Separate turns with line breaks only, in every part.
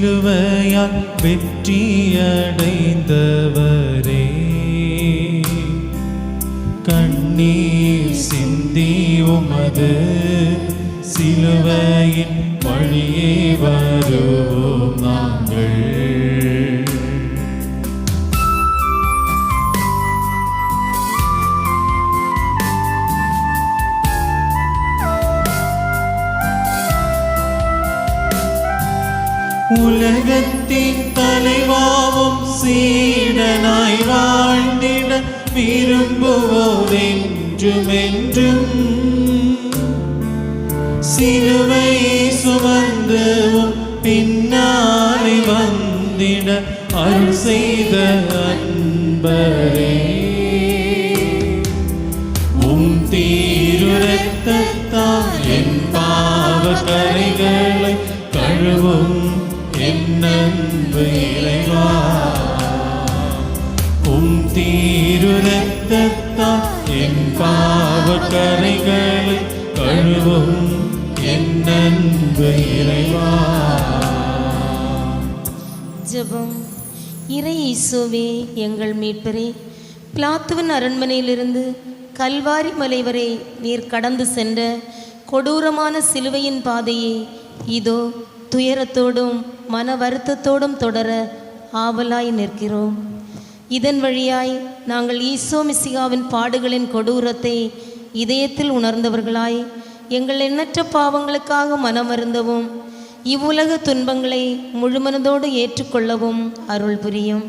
சிலுவையால் வெற்றியடைந்தவரே, கண்ணீர் சிந்தி உமது சிலுவையின் வழியே வருவோம் நாங்கள். உலகத்தின் தலைவாவும் சீடனாய் வாழ்ந்திட விரும்புவோர் என்றுமென்றும் சிலுவை சுமந்தும் பின்னாலே வந்திட அருள் செய்த அன்பரே, உம் தீருரத்தத்தால் என் பாவ கரைகளை கழுவும் என் அன்பு இறைவா. உம் தீருரத்தத்தால் என் பாவ கரைகளை கழுவும் என் அன்பு இறைவா.
ஜெபம். இறை இயேசுவே, எங்கள் மீட்பரே, பிலாத்துவின் அரண்மனையிலிருந்து கல்வாரி மலை வரை நீர் கடந்து சென்ற கொடூரமான சிலுவையின் பாதையை இதோ துயரத்தோடும் மன வருத்தத்தோடும் தொடர ஆவலாய் நிற்கிறோம். இதன் வழியாய் நாங்கள் ஈசோ மிசிகாவின் பாடுகளின் கொடூரத்தை இதயத்தில் உணர்ந்தவர்களாய் எங்கள் எண்ணற்ற பாவங்களுக்காக மனமருந்தவும் இவ்வுலக துன்பங்களை முழுமனதோடு ஏற்றுக்கொள்ளவும் அருள் புரியும்.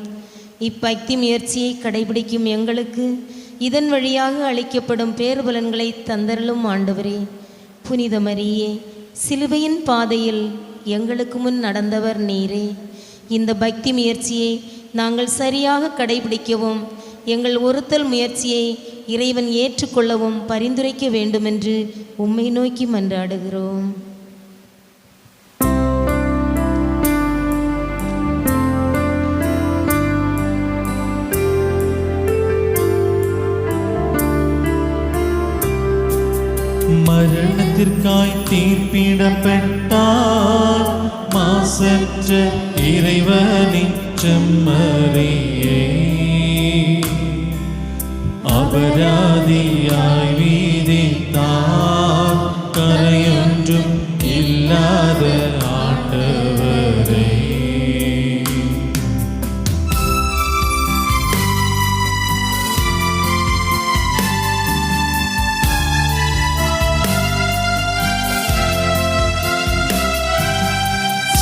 இப்பக்தி முயற்சியை கடைபிடிக்கும் எங்களுக்கு இதன் வழியாக அளிக்கப்படும் பேறுபலன்களை தந்தருளும் ஆண்டவரே. புனித மரியே, சிலுவையின் பாதையில் எங்களுக்கு முன் நடந்தவர் நீரே. இந்த பக்தி முயற்சியை நாங்கள் சரியாக கடைபிடிக்கவும் எங்கள் ஒருத்தல் முயற்சியை இறைவன் ஏற்றுக்கொள்ளவும் பரிந்துரைக்க வேண்டுமென்று உம்மை நோக்கி மன்றாடுகிறோம்.
மரணத்திற்காய் தீர்ப்பிடப்பட்டார் மாசற்ற இறைவனின் செம்மறியே, அபராதியாய் வீதித்தார் கரையொன்றும் இல்லாத ஆண்டவரே.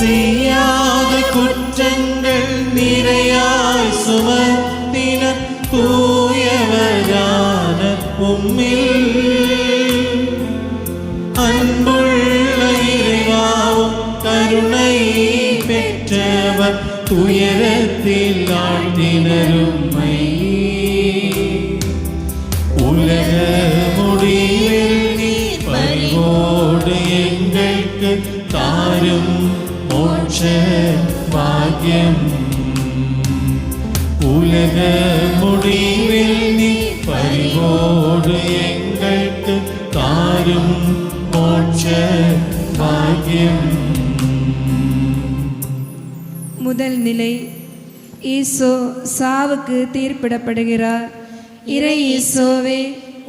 செய்யாத குற்றங்கள் நிறையாய் சுமத்தின தூயவரான உம்மில் அன்புள்ள இறைவாவும் கருணை பெற்றவர் துயரத்தில் ஆழ்த்தினரும்மை. உலக முடிவில் நீ பரிவோடு எங்களுக்கு தாரும் மோட்ச பாக்யம். உலக முடிவில் நீ பரிவோடு எங்களுக்கு தாரும் மோட்ச பாக்யம்.
முதல் நிலை, ஈசோ சாவுக்கு தீர்ப்பிடப்படுகிறார். இறை ஈசோவே,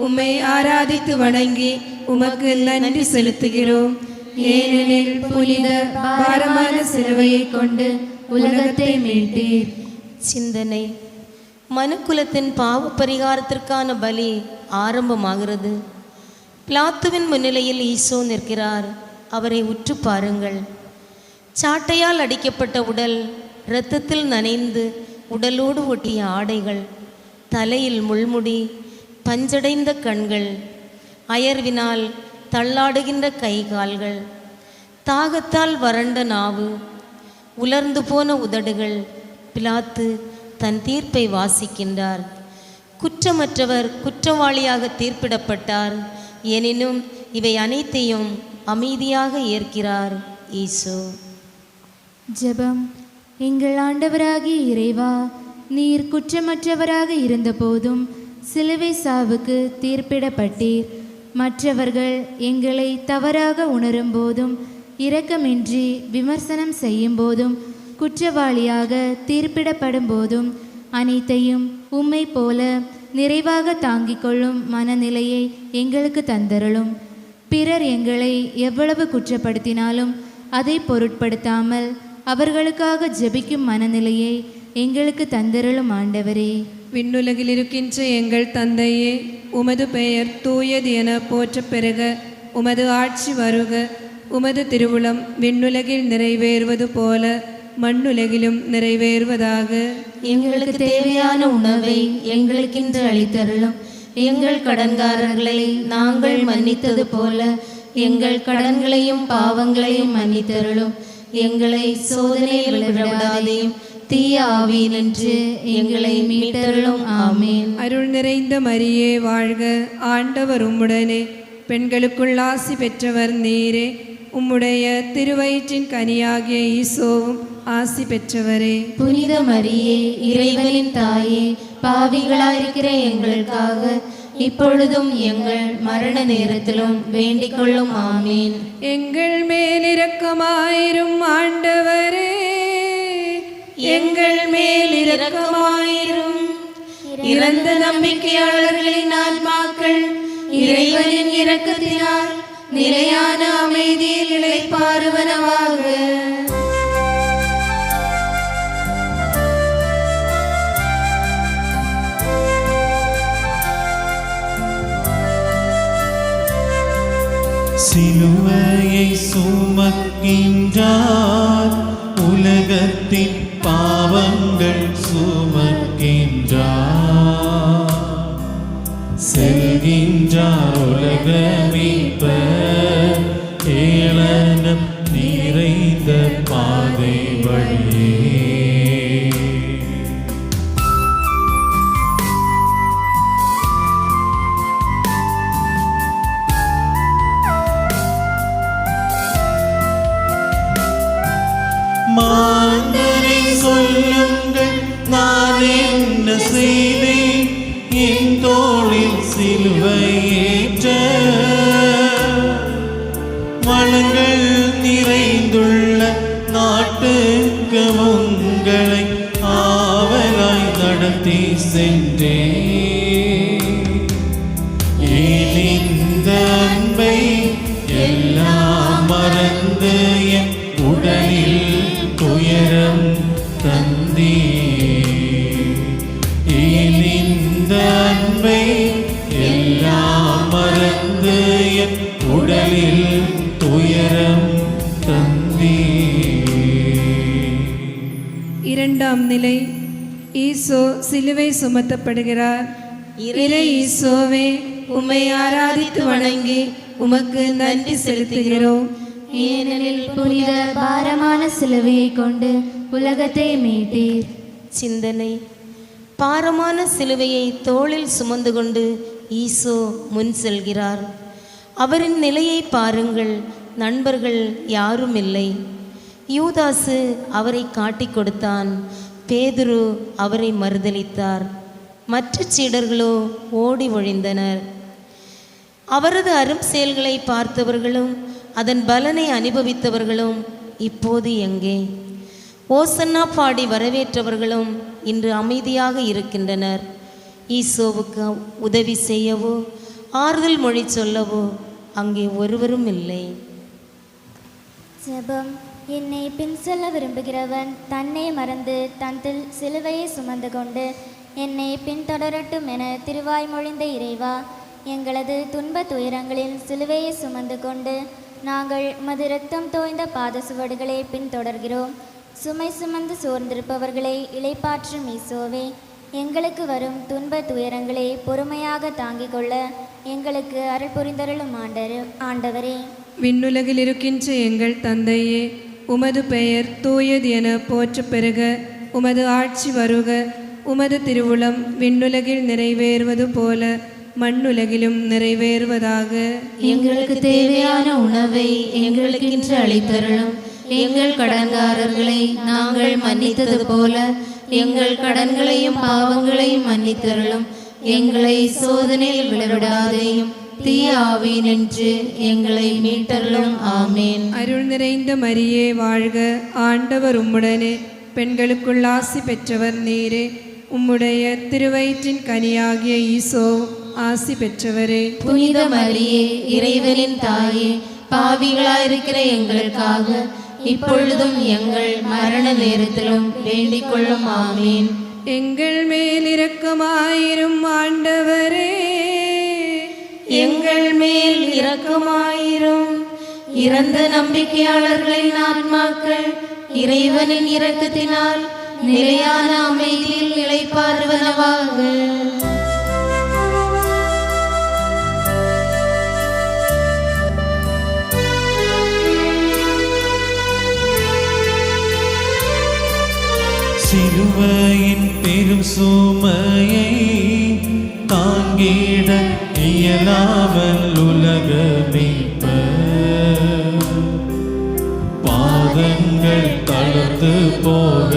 உம்மை ஆராதித்து வணங்கி உமக்கு நன்றி செலுத்துகிறோம். ஏனெனில் புனித பாரமான சிலுவையை கொண்டு உலகத்தை மீட்டீர்.
சிந்தனை. மனுக்குலத்தின் பாவ பரிகாரத்திற்கான பலி ஆரம்பமாகிறது. பிலாத்துவின் முன்னிலையில் ஈசோ நிற்கிறார். அவரை உற்று பாருங்கள். சாட்டையால் அடிக்கப்பட்ட உடல், இரத்தத்தில் நனைந்து உடலோடு ஒட்டிய ஆடைகள், தலையில் முள்முடி, பஞ்சடைந்த கண்கள், அயர்வினால் தள்ளாடுகின்ற கை கால்கள், தாகத்தால் வறண்ட நாவு, உலர்ந்து போன உதடுகள். பிலாத்து தன் தீர்ப்பை வாசிக்கின்றார். குற்றமற்றவர் குற்றவாளியாக தீர்ப்பிடப்பட்டார். எனினும் இவை அனைத்தையும் அமைதியாக ஏற்கிறார் ஈசோ.
ஜெபம். எங்கள் ஆண்டவராகிய இறைவா, நீர் குற்றமற்றவராக இருந்தபோதும் சிலுவை சாவுக்கு தீர்ப்பிடப்பட்டீர். மற்றவர்கள் எங்களை தவறாக உணரும் போதும் இரக்கமின்றி விமர்சனம் செய்யும் போதும் குற்றவாளியாக தீர்ப்பிடப்படும் போதும் அனைத்தையும் உம்மை போல நிறைவாக தாங்கிக் கொள்ளும் மனநிலையை எங்களுக்கு தந்தருளும். பிறர் எங்களை எவ்வளவு குற்றப்படுத்தினாலும் அதை பொருட்படுத்தாமல் அவர்களுக்காக ஜெபிக்கும் மனநிலையை எங்களுக்கு தந்தருளும் ஆண்டவரே.
விண்ணுலகில் இருக்கின்ற எங்கள் தந்தையே, உமது பெயர் தூயது என போற்றப் பெறுக. உமது ஆட்சி வருக. உமது திருவுளம் விண்ணுலகில் நிறைவேறுவது போல மண்ணுலகிலும் நிறைவேறுவதாக.
எங்களுக்கு தேவையான உணவை எங்களுக்கென்று அளித்தருளும். எங்கள் கடன்காரர்களை நாங்கள் மன்னித்தது போல எங்கள் கடன்களையும் பாவங்களையும் மன்னித்தருளும். எங்களை சோதனையில் விடாதேயும் தீய ஆவியினின்று எங்களை மீட்டருளும். ஆமேன்.
அருள் நிறைந்த மரியே வாழ்க. ஆண்டவர் உம்முடனே, பெண்களுக்குள் ஆசி பெற்றவர் நீரே. உம்முடைய திருவயிற்றின் கனியாகிய ஈசோவும் ஆசி பெற்றவரே.
புனித மரியே, இறைவனின் தாயே, பாவிகளாயிருக்கிற எங்களுக்காக இப்பொழுதும் எங்கள் மரண நேரத்திலும் வேண்டிக் கொள்ளும். ஆமீன்.
எங்கள் மேல் இரக்கமாயிரும் ஆண்டவரே, எங்கள் மேல் இரக்கமாயிரும்.
இறந்த நம்பிக்கையாளர்களின் ஆத்மாக்கள் இறைவனின் இரக்கத்தினால் நிலையான அமைதியில் இளைப்பாறுவனவாக.
சிலுவையை சுமக்கின்றார், உலகத்தின் பாவங்கள் சுமக்கின்றார். செல்கின்றார் உலக மீட்பர், ஏளனம் நிறைந்த பாதை வழியே. மாந்தரை சொல்லுங்கள், நான் என்ன செய்தேன்? என் தோளில் சிலுவை ஏற்ற வளங்கள் நிறைந்துள்ள நாட்டுக்கு உங்களை ஆவலாய் நடத்தி சென்றேன். ஏன் இந்த அன்பை எல்லாம் மறந்து என் உடலில் துயரம் தந்தீ? ஏன் இந்த அன்பை எல்லாம் மறந்து என் உடலில் துயரம் தந்தீ?
இரண்டாம் நிலை. ஈசோ சிலுவை சுமத்தப்படுகிறார். இறை ஈசோவே, உம்மை ஆராதித்து வணங்கி உமக்கு நன்றி செலுத்துகிறோம்.
ஏனெனில் புனித பாரமான சிலுவையை கொண்டு உலகத்தை மீட்டீர்.
சிந்தனை. பாரமான சிலுவையை தோளில் சுமந்து கொண்டு ஈசோ முன் செல்கிறார். அவரின் நிலையை பாருங்கள். நண்பர்கள் யாரும் இல்லை. யூதாசு அவரை காட்டிக் கொடுத்தான். பேதுரு அவரை மறுதலித்தார். மற்ற சீடர்களோ ஓடி ஒழிந்தனர். அவரது அரும் செயல்களை பார்த்தவர்களும் அதன் பலனை அனுபவித்தவர்களும் இப்போது எங்கே? ஓசன்னா பாடி வரவேற்றவர்களும் இன்று அமைதியாக இருக்கின்றனர். ஈசோவுக்கு உதவி செய்யவோ ஆறுதல் மொழி சொல்லவோ அங்கே ஒருவரும் இல்லை.
ஜெபம். என்னை பின் செல்ல விரும்புகிறவன் தன்னை மறந்து தன் சிலுவையை சுமந்து கொண்டு என்னை பின்தொடரட்டும் என திருவாய் மொழிந்த இறைவா, எங்களது துன்ப துயரங்களில் சிலுவையை சுமந்து கொண்டு நாங்கள் உமது இரத்தம் தோய்ந்த பாத சுவடுகளை பின்தொடர்கிறோம். சுமை சுமந்து சோர்ந்திருப்பவர்களை இளைப்பாற்றும் ஈசோவே, எங்களுக்கு வரும் துன்ப துயரங்களை பொறுமையாக தாங்கிக் கொள்ள எங்களுக்கு அருள் புரிந்தருளும் ஆண்டவரே.
விண்ணுலகில் இருக்கின்ற எங்கள் தந்தையே, உமது பெயர் தூயது என போற்றப் பெறுக. உமது ஆட்சி வருக. உமது திருவுளம் விண்ணுலகில் நிறைவேறுவது போல மண்ணுலகிலும் நிறைவேறுவதாக.
எங்களுக்கு தேவையான உணவை எங்களுக்கென்று அளித்தருளும். எங்கள் கடன்காரர்களை நாங்கள் மன்னித்தது போல எங்கள் கடன்களையும் பாவங்களையும் மன்னித்தருளும். எங்களை சோதனையில் விழவிடாதையும் தீய ஆவி நின்று எங்களை மீட்டருளும். ஆமேன்.
அருள் நிறைந்த மரியே வாழ்க, ஆண்டவர் உம்முடனே, பெண்களுக்குள் ஆசி பெற்றவர் நீரே. உம்முடைய திருவயிற்றின் கனியாகிய ஈசோ ஆசி பெற்றவரே.
புனித மரியே, இறைவனின் தாயே, பாவிகளாயிருக்கிற எங்களுக்காக இப்பொழுதும் எங்கள் மரண நேரத்திலும் வேண்டிக் கொள்ளும். ஆமீன்.
எங்கள் மேல் இரக்கமாயிரும் ஆண்டவரே,
எங்கள் மேல் இரக்கமாயிரும். இறந்த நம்பிக்கையாளர்களின் ஆன்மாக்கள் இறைவனின் இரக்கத்தினால் நிலையான அமைதியில் இளைப்பாறுவனவாக.
சிலுவையின் பெரும் சுமையை தாங்கிட இயலாமல் உலக மீட்பர் பாதங்கள் தளர்ந்து போக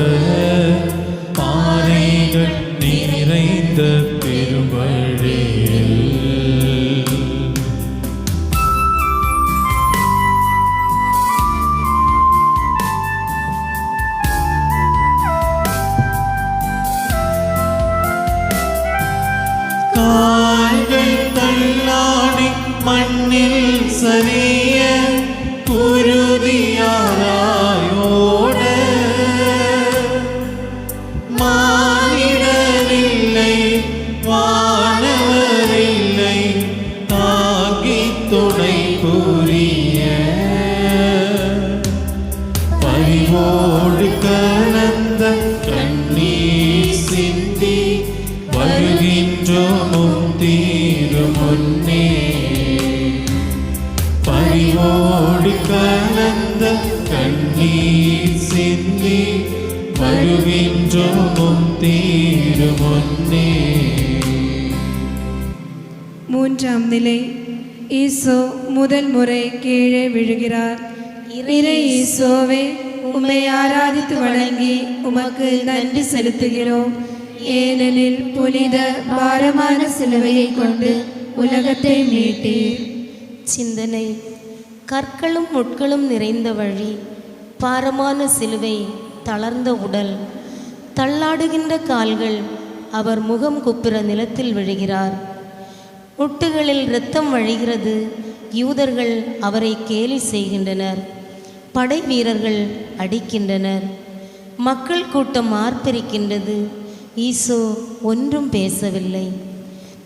பாறைகள் நிறைந்த பெருவழியில் கால்கள் தள்ளாடி மண்ணில் சரிய குருதியாராயோட மானிடரில்லை வானவரில்லை தாங்கி துணை புரிய பரிவோடு கலந்த கண்ணீர் சிந்தி வருகின்றோமும் தீருமுன்னே. பரிவோடு கலந்த கண்ணீர் சிந்தி வருகின்றோமும் தீருமுன்னே.
மூன்றாம் நிலை. ஈசோ முதல் முறை கீழே விழுகிறார். இறை ஈசோவே, உம்மை ஆராதித்து வணங்கி உமக்கு நன்றி செலுத்துகிறோம். ஏனெனில் புனித பாரமான சிலுவையை கொண்டு உலகத்தை மீட்டீர்.
சிந்தனை. கற்களும் முட்களும் நிறைந்த வழி, பாரமான சிலுவை, தளர்ந்த உடல், தள்ளாடுகின்ற கால்கள். அவர் முகம் குப்புற நிலத்தில் விழுகிறார். முட்டுகளில் இரத்தம் வழிகிறது. யூதர்கள் அவரை கேலி செய்கின்றனர். படை வீரர்கள் அடிக்கின்றனர். மக்கள் கூட்டம் ஆர்ப்பரிக்கின்றது. ஈசோ ஒன்றும் பேசவில்லை.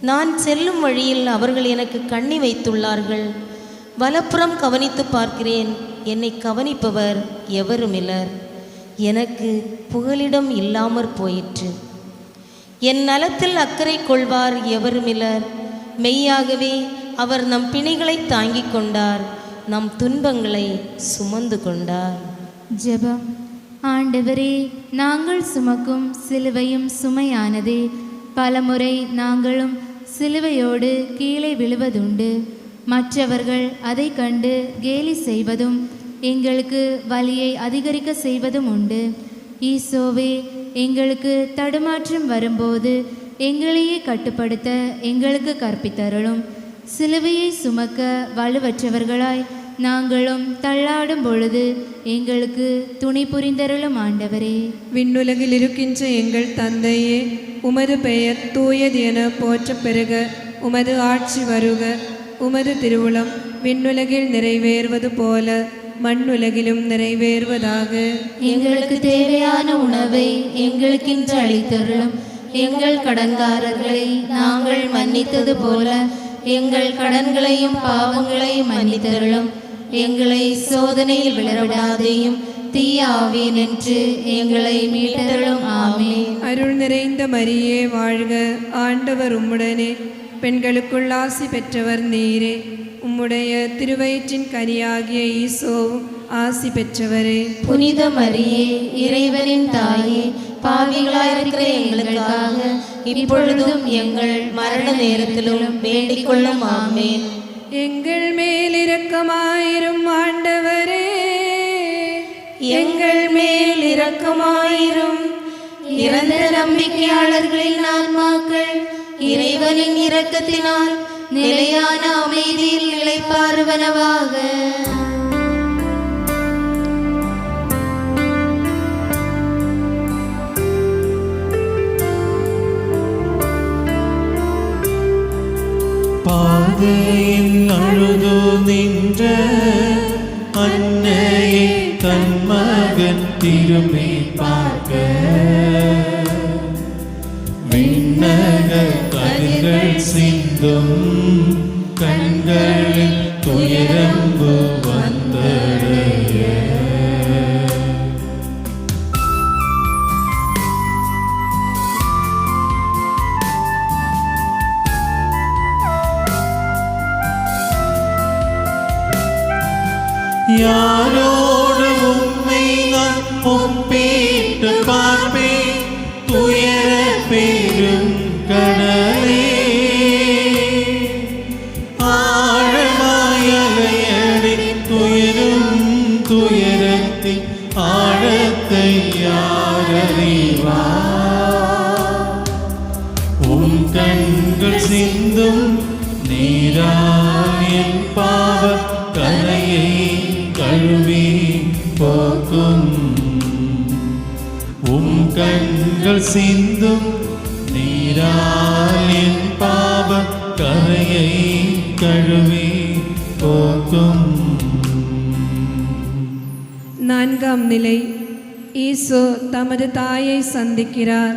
நான் செல்லும் வழியில் அவர்கள் எனக்கு கண்ணி வைத்துள்ளார்கள். வலப்புறம் கவனித்து பார்க்கிறேன், என்னை கவனிப்பவர் எவருமில்லர். எனக்கு புகலிடம் இல்லாமற் போயிற்று. என் நலத்தில் அக்கறை கொள்வார் எவருமில்லர். மெய்யாகவே அவர் நம் பிணிகளை தாங்கிக் கொண்டார், நம் துன்பங்களை சுமந்து கொண்டார்.
ஜெபம். ஆண்டவரே, நாங்கள் சுமக்கும் சிலுவையும் சுமையானதே. பலமுறை நாங்களும் சிலுவையோடு கீழே விழுவதுண்டு. மற்றவர்கள் அதை கண்டு கேலி செய்வதும் எங்களுக்கு வலியை அதிகரிக்க செய்வதும் உண்டு. ஈசோவே, எங்களுக்கு தடுமாற்றம் வரும்போது எங்களையே கட்டுப்படுத்த எங்களுக்கு கற்பித்தருளும். சிலுவையை சுமக்க வலுவற்றவர்களாய் நாங்களும் தள்ளாடும் பொழுது எங்களுக்கு துணை புரிந்தருளும் ஆண்டவரே.
விண்ணுலகில் இருக்கின்ற எங்கள் தந்தையே, உமது பெயர் தூயது என போற்ற பெருக. உமது ஆட்சி வருக. உமது திருவுளம் விண்ணுலகில் நிறைவேறுவது போல மண்ணுலகிலும் நிறைவேறுவதாக.
எங்களுக்கு தேவையான உணவை எங்களுக்கென்று அளித்தருளும். எங்கள் கடன்காரர்களை நாங்கள் மன்னித்தது போல எங்கள் கடன்களையும் பாவங்களையும் மன்னித்தருளும். எங்களை சோதனையில் விழவிடாதேயும், தீய ஆவி நின்று எங்களை மீட்டருளும். ஆமீன்.
அருள் நிறைந்த மரியே வாழ்க, ஆண்டவர் உம்முடனே, பெண்களுக்குள் ஆசி பெற்றவர் நீரே. உம்முடைய திருவயிற்றின் கனியாகிய ஈசோவும் ஆசி பெற்றவரே.
புனித மரியே, இறைவனின் தாயே, பாவிகளாயிருக்கிற எங்களுக்காக இப்பொழுதும் எங்கள் மரண நேரத்திலும் வேண்டிக் கொள்ளும். ஆமேன்.
எங்கள் மேல் இரக்கமாயிரும் ஆண்டவரே,
எங்கள் மேல் இரக்கமாயிரும். இறந்த நம்பிக்கையாளர்களின் ஆன்மாக்கள் இறைவனின் இரக்கத்தினால் நிலையான அமைதியில் இளைப்பாறுவனவாக.
பாதையில் அழுது நின்ற அன்னையை தன் மகன் திரும்பி பார்க்க விண்ணக கதிர்கள் சிந்தும் கண்களில் துயரம்பு வந்தடைய யாரோடு உம்மை நான் ஒப்பிட்டு பார்ப்பேன் துயர பெரும் கடலே ஆழமாயலையடி துயரும் துயரத்தின் ஆழத்தை யாரறிவார் உம் கண்கள் சிந்தும் நீரால் என் பாவ கரையை கழுவி போக்கும் உம் கண்கள் சிந்தும் நீரால் என் பாவ கரையை கழுவி போக்கும்.
நான்காம் நிலை. ஈசோ தமது தாயை சந்திக்கிறார்.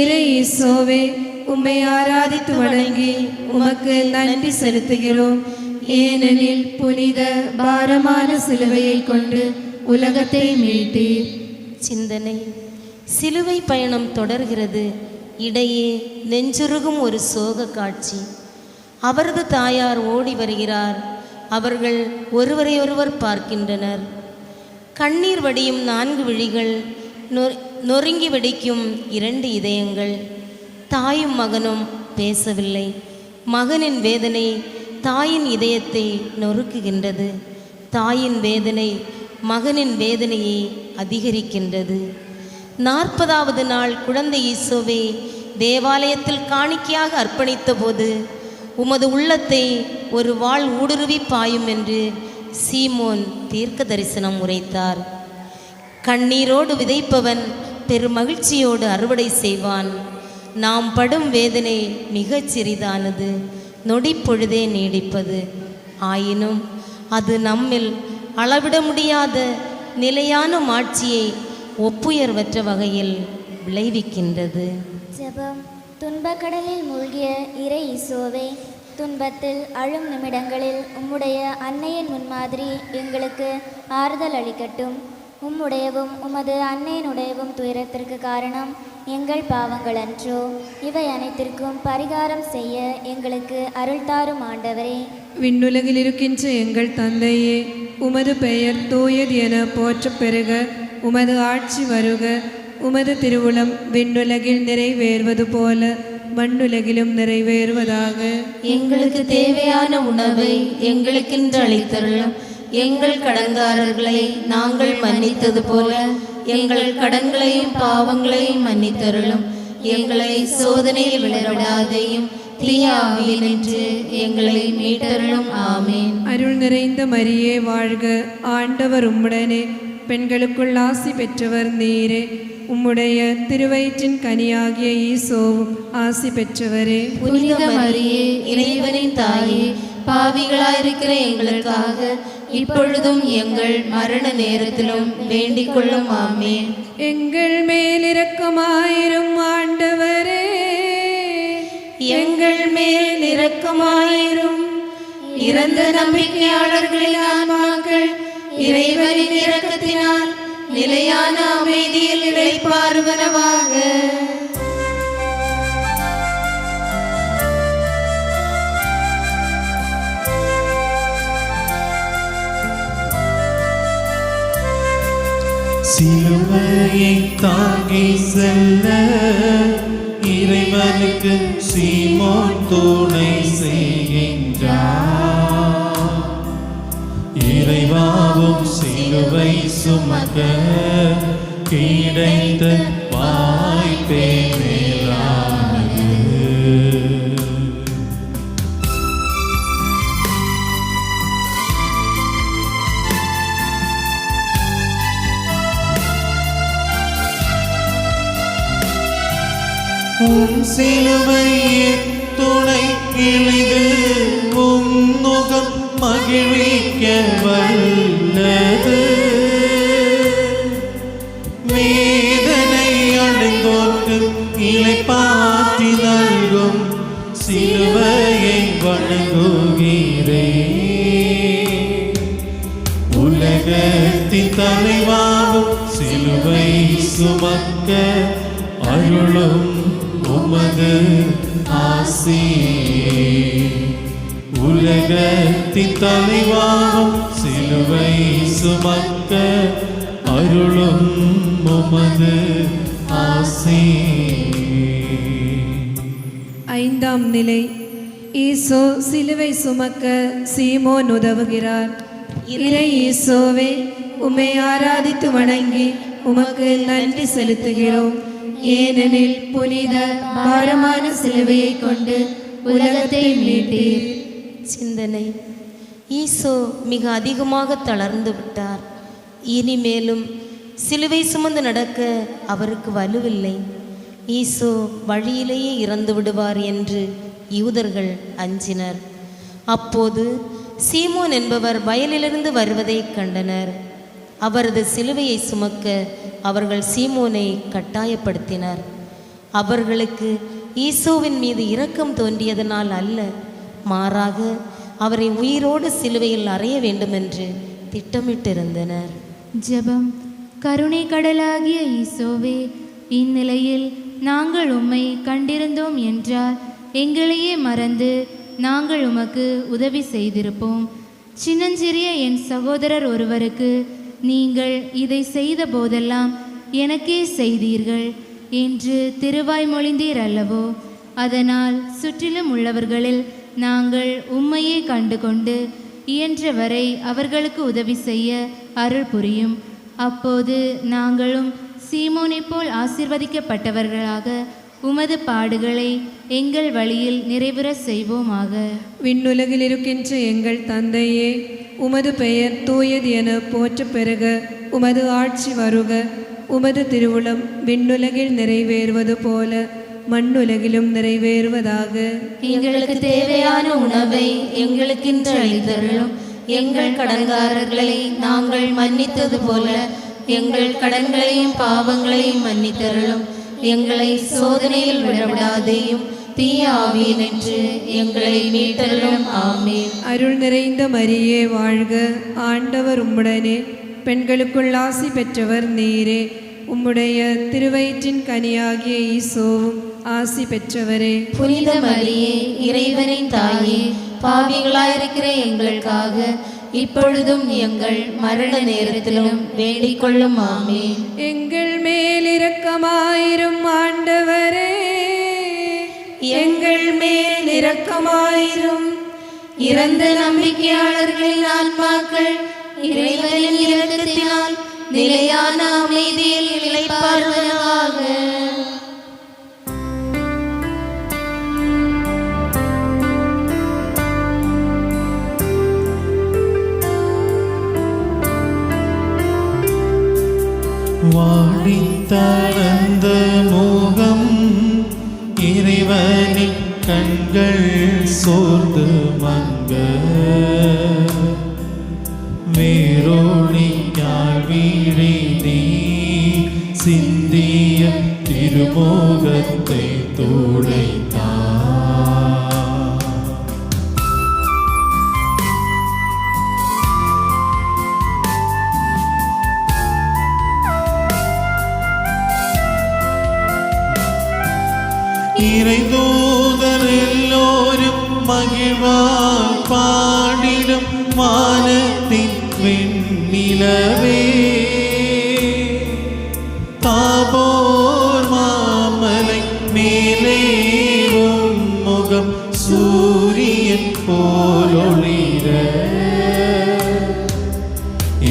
இறை ஈசோவே, உம்மை ஆராதித்து வணங்கி உமக்கு நன்றி செலுத்துகிறோம். ஏனெனில் புனித பாரமான சிலுவையை கொண்டு உலகத்தை மீட்டீர்.
சிந்தனை. சிலுவை பயணம் தொடர்கிறது. இடையே நெஞ்சுருகும் ஒரு சோக காட்சி. அவரது தாயார் ஓடி வருகிறார். அவர்கள் ஒருவரையொருவர் பார்க்கின்றனர். கண்ணீர் வடியும் 4 விழிகள், நொறுங்கி வெடிக்கும் 2 இதயங்கள். தாயும் மகனும் பேசவில்லை. மகனின் வேதனை தாயின் இதயத்தை நொறுக்குகின்றது. தாயின் வேதனை மகனின் வேதனையை அதிகரிக்கின்றது. 40வது நாள் குழந்தை ஈசோவை தேவாலயத்தில் காணிக்கையாக அர்ப்பணித்த போது உமது உள்ளத்தை ஒரு வாள் ஊடுருவி பாயும் என்று சீமோன் தீர்க்க தரிசனம் உரைத்தார். கண்ணீரோடு விதைப்பவன் பெருமகிழ்ச்சியோடு அறுவடை செய்வான். நாம் படும் வேதனை மிகச் சிறிதானது, நொடிப்பொழுதே நீடிப்பது. ஆயினும் அது நம்மில் அளவிட முடியாத நிலையான மாட்சியை ஒப்புயர்வற்ற வகையில் விளைவிக்கின்றது.
ஜெபம். துன்பக்கடலில் மூழ்கிய இறை ஈசோவே, துன்பத்தில் அழும் நிமிடங்களில் உம்முடைய அன்னையின் முன்மாதிரி எங்களுக்கு ஆறுதல் அளிக்கட்டும். உம்முடையவும் உமது அன்னையினுடையவும் துயரத்திற்கு காரணம் எங்கள் பாவங்கள் அன்றோ? இவை அனைத்திற்கும் பரிகாரம் செய்ய எங்களுக்கு அருள் தாரும் ஆண்டவரே.
விண்ணுலகில் இருக்கின்ற எங்கள் தந்தையே, உமது பெயர் தூயது என போற்றப் பெறுக. உமது ஆட்சி வருக. உமது திருவுளம் விண்ணுலகில் நிறைவேறுவது போல மண்ணுலகிலும் நிறைவேறுவதாக.
எங்களுக்கு தேவையான உணவை எங்களுக்கென்று அளித்தருளும். எங்கள் கடன்காரர்களை நாங்கள் மன்னித்தது போல எங்கள் கடன்களையும் பாவங்களையும் மன்னித்தருளும். எங்களை சோதனையில் விழவிடாதையும் தீய ஆவியினின்று எங்களை மீட்டருளும். ஆமேன்.
அருள் நிறைந்த மரியே வாழ்க. ஆண்டவர் உம்முடனே, பெண்களுக்குள் ஆசி பெற்றவர் நீரே. உம்முடைய திருவயிற்றின் கனியாகிய ஈசோவும் ஆசி பெற்றவரே.
புனித மரியே, இறைவனின் தாயே, பாவிகளாயிருக்கிற எங்களுக்காக இப்பொழுதும் எங்கள் மரண நேரத்திலும் வேண்டிக் கொள்ளும். ஆமேன்.
எங்கள் மேல் இரக்கமாயிரும் ஆண்டவரே,
எங்கள் மேல் இரக்கமாயிரும். இறந்த நம்பிக்கையாளர்களின் ஆன்மாக்கள் இறைவனின் இரக்கத்தினால் நிலையான அமைதியில் இளைப்பாறுவனவாக.
சிலுவையை தாங்கி செல்ல இறைவனுக்கு சீமோன் துணை செய்கின்றார். இறைவாவும் சிலுவை சுமக்க கிடைத்த வாய்ப்பே மேலானது. உம் சிலுவை துணை கிழிது உம் முகம் மகிழ்விக்க வல்லது. வேதனை அடைந்தோர்க்கு இளைப்பாற்றி நல்கும் சிலுவையை வணங்குகிறே. உலகத்தின் தலைவாவும் சிலுவை சுமக்க அருளும் உமது ஆசி. உலகத்தின் தலைவாவும் சிலுவை சுமக்க அருளும் உமது ஆசி.
ஐந்தாம் நிலை. ஈசோ சிலுவை சுமக்க சீமோன் உதவுகிறார். இறை ஈசோவே, உம்மை ஆராதித்து வணங்கி உமக்கு நன்றி செலுத்துகிறோம். ஏனெனில் புனித பாரமான சிலுவையை கொண்டு உலகத்தை மீட்டீர்.
சிந்தனை. ஈசோ மிக அதிகமாக தளர்ந்து விட்டார். இனிமேலும் சிலுவை சுமந்து நடக்க அவருக்கு வலுவில்லை. ஈசோ வழியிலேயே இறந்து விடுவார் என்று யூதர்கள் அஞ்சினர். அப்போது சீமோன் என்பவர் வயலிலிருந்து வருவதை கண்டனர். அவரது சிலுவையை சுமக்க அவர்கள் சீமோனை கட்டாயப்படுத்தினர். அவர்களுக்கு ஈசோவின் மீது இரக்கம் தோன்றியதனால் அல்ல, மாறாக அவரை உயிரோடு சிலுவையில் அறைய வேண்டுமென்று திட்டமிட்டிருந்தனர்.
ஜெபம். கருணை கடலாகிய ஈசோவே, இந்நிலையில் நாங்கள் உம்மை கண்டிருந்தோம் என்றால் எங்களையே மறந்து நாங்கள் உமக்கு உதவி செய்திருப்போம். சின்னஞ்சிறிய என் சகோதரர் ஒருவருக்கு நீங்கள் இதை செய்த போதெல்லாம் எனக்கே செய்தீர்கள் என்று திருவாய் மொழிந்தீர் அல்லவோ? அதனால் சுற்றிலும் உள்ளவர்களில் நாங்கள் உம்மையே கண்டுகொண்டு இயன்றவரை அவர்களுக்கு உதவி செய்ய அருள் புரியும். அப்போது நாங்களும் சீமோனை போல் ஆசீர்வதிக்கப்பட்டவர்களாக உமது பாடுகளை எங்கள் வழியில் நிறைவுற செய்வோமாக.
விண்ணுலகில் இருக்கின்ற எங்கள் தந்தையே, உமது பெயர் தூயது என போற்ற பெருக. உமது ஆட்சி வருக. உமது திருவுளம் விண்ணுலகில் நிறைவேறுவது போல மண்ணுலகிலும் நிறைவேறுவதாக.
எங்களுக்கு தேவையான உணவை எங்களுக்கென்று அளித்தருளும். எங்கள் கடன்காரர்களை நாங்கள் மன்னித்தது போல எங்கள் கடன்களையும் பாவங்களையும் மன்னித்தருளும். எங்களை சோதனையில் விடவிடாதேயும் தீய ஆவியினின்று எங்களை மீட்டருளும். ஆமென்.
அருள் நிறைந்த மரியே வாழ்க. ஆண்டவர் உம்முடனே. பெண்களுக்குள் ஆசி பெற்றவர் நீரே. உம்முடைய திருவயிற்றின் கனியாகிய ஈசோவும் ஆசி பெற்றவரே.
புனித மரியே, இறைவனின் தாயே, பாவிகளாயிருக்கிற எங்களுக்காக இப்பொழுதும் எங்கள் மரண நேரத்திலும் வேண்டிக் கொள்ளும். ஆமென்.
எங்கள் மேல் இரக்கமாயிரும் ஆண்டவரே, எங்கள் மேல் இரக்கமாயிரும்.
இறந்த நம்பிக்கையாளர்களின் ஆன்மாக்கள் இறைவனின் இரக்கத்தினால் நிலையான அமைதியில் இளைப்பாறுவதாக.
வாடித்தளர்ந்த முகம் இறைவனின் கண்கள் சோர்ந்து மங்க. வேரோணியால் வீழி நீ சிந்திய திருமுகத்தை துடைத்தார். இறைதூதர் எல்லோரும் மகிழ்வார் பாடிடும் வானத்தின் வெண்ணிலவே. தாபோர் மாமலை மேலே உம் முகம் சூரியன் போலொளிர.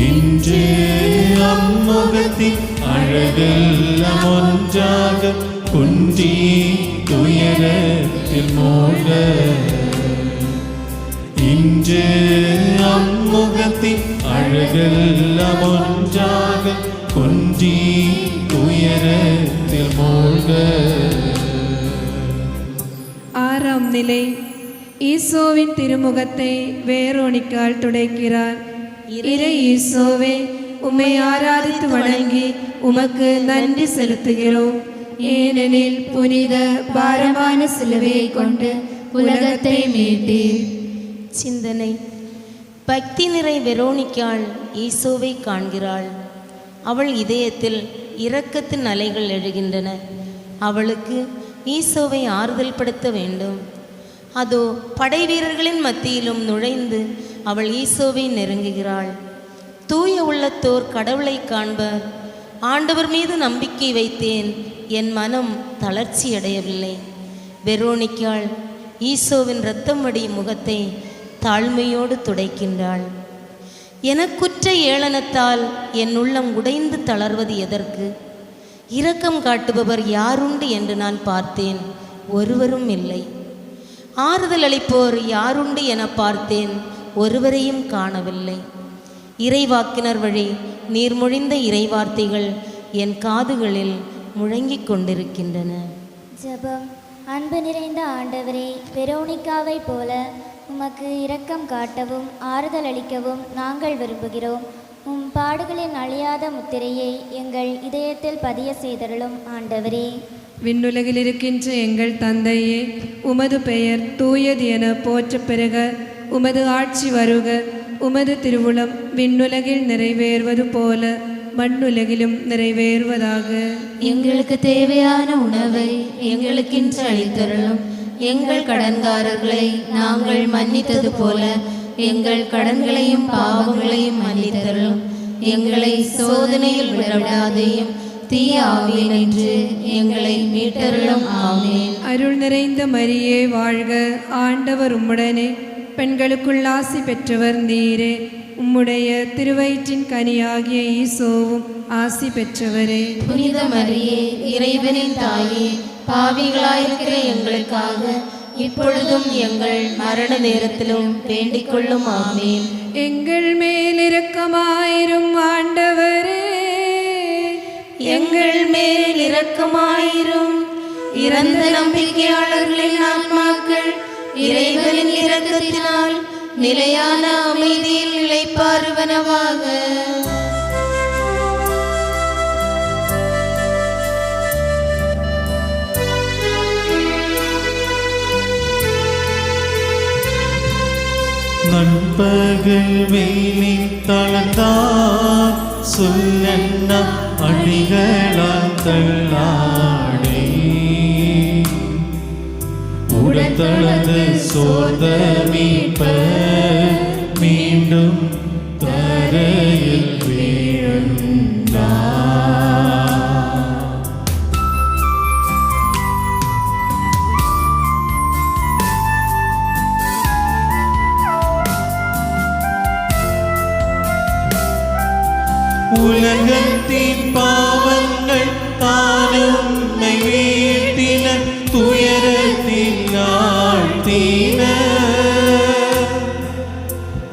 இன்று அம்முகத்தின் அழகெல்லாம் ஒன்றாக குன்றி துயரத்தில் மூழ்க. இன்று அம்முகத்தின் அழகெல்லாம் ஒன்றாக குன்றி துயரத்தில் மூழ்க.
நிலை. ஈசோவின் திருமுகத்தை வேரோனிக்கால் துடைக்கிறார். இறை ஈசோவே, உம்மை ஆராதித்து வணங்கி உமக்கு நன்றி செலுத்துகிறோம். ஏனெனில் புனித பாரமான சிலுவையை கொண்டு உலகத்தை மீட்டீர்.
சிந்தனை. பக்தி நிறை வெரோனிக்காள் ஈசோவை காண்கிறாள். அவள் இதயத்தில் இரக்கத்தின் அலைகள் எழுகின்றன. அவளுக்கு ஈசோவை ஆறுதல் படுத்த வேண்டும். அதோ படை வீரர்களின் மத்தியிலும் நுழைந்து அவள் ஈசோவை நெருங்குகிறாள். தூய உள்ளத்தோர் கடவுளை காண்பர். ஆண்டவர் மீது நம்பிக்கை வைத்தேன், என் மனம் தளர்ச்சி அடையவில்லை. வெரோனிக்காள் ஈசோவின் இரத்தம் வடியும் முகத்தை தாழ்மையோடு துடைக்கின்றாள். எனக்குற்ற ஏளனத்தால் என் உள்ளம் உடைந்து தளர்வது எதற்கு? இரக்கம் காட்டுபவர் யாருண்டு என்று நான் பார்த்தேன், ஒருவரும் இல்லை. ஆறுதல் அளிப்போர் யாருண்டு என பார்த்தேன், ஒருவரையும் காணவில்லை. இறைவாக்கினர் வழி நீர்மொழிந்த இறைவார்த்தைகள் என் காதுகளில் முழங்கிக் கொண்டிருக்கின்றன.
ஜெபம். அன்பு நிறைந்த ஆண்டவரே, வெரோனிக்காவை போல உமக்கு இரக்கம் காட்டவும் ஆறுதல் அளிக்கவும் நாங்கள் விரும்புகிறோம். உம் பாடுகளின் அழியாத முத்திரையை எங்கள் இதயத்தில் பதிய செய்தருளும் ஆண்டவரே.
விண்ணுலகில் இருக்கின்ற எங்கள் தந்தையே, உமது பெயர் தூயது என போற்றப் பெறுக. உமது ஆட்சி வருக. உமது திருவுளம் விண்ணுலகில் நிறைவேறுவது போல மண்ணுலகிலும் நிறைவேறுவதாக.
எங்களுக்கு தேவையான உணவை எங்களுக்கென்று அளித்தருளும். எங்கள் கடன்காரர்களை நாங்கள் மன்னித்தது போல எங்கள் கடன்களையும் பாவங்களையும் மன்னித்தருளும். எங்களை சோதனையில் விடாதேயும், தீய ஆவியினின்று எங்களை மீட்டருளும். ஆமென்.
அருள் நிறைந்த மரியே வாழ்க. ஆண்டவர் உம்முடனே, பெண்களுக்குள் ஆசி பெற்றவர் நீரே. உம்முடைய திருவயிற்றின் கனியாகிய ஈசோவும் ஆசி பெற்றவரே.
புனித மரியே, இறைவனின் தாயே, பாவிகளாயிருக்கிற எங்களுக்காக இப்பொழுதும் எங்கள் மரண நேரத்திலும் வேண்டிக் கொள்ளும். ஆமென்.
எங்கள் மேல் இரக்கமாயிரும் ஆண்டவரே.
எங்கள் மேல் இரக்கமாயிரும். இறந்த நம்பிக்கையாளர்களின் ஆன்மாக்கள் இறைவனின் இரக்கத்தினால் நிலையான அமைதியில் இளைப்பாறுவனவாக.
நண்பகல் வேலி தளர்ந்தார் சொல்லென்ன அடிகளால் தள்ளாடே உடத்தளர்ந்து சோர்ந்த மீட்பர் மீண்டும் தரையில் வீழ்ந்தார். உலகத்தின் பாவங்கள் தானும் வீட்டின துயரத்தில் ஆழ்த்தின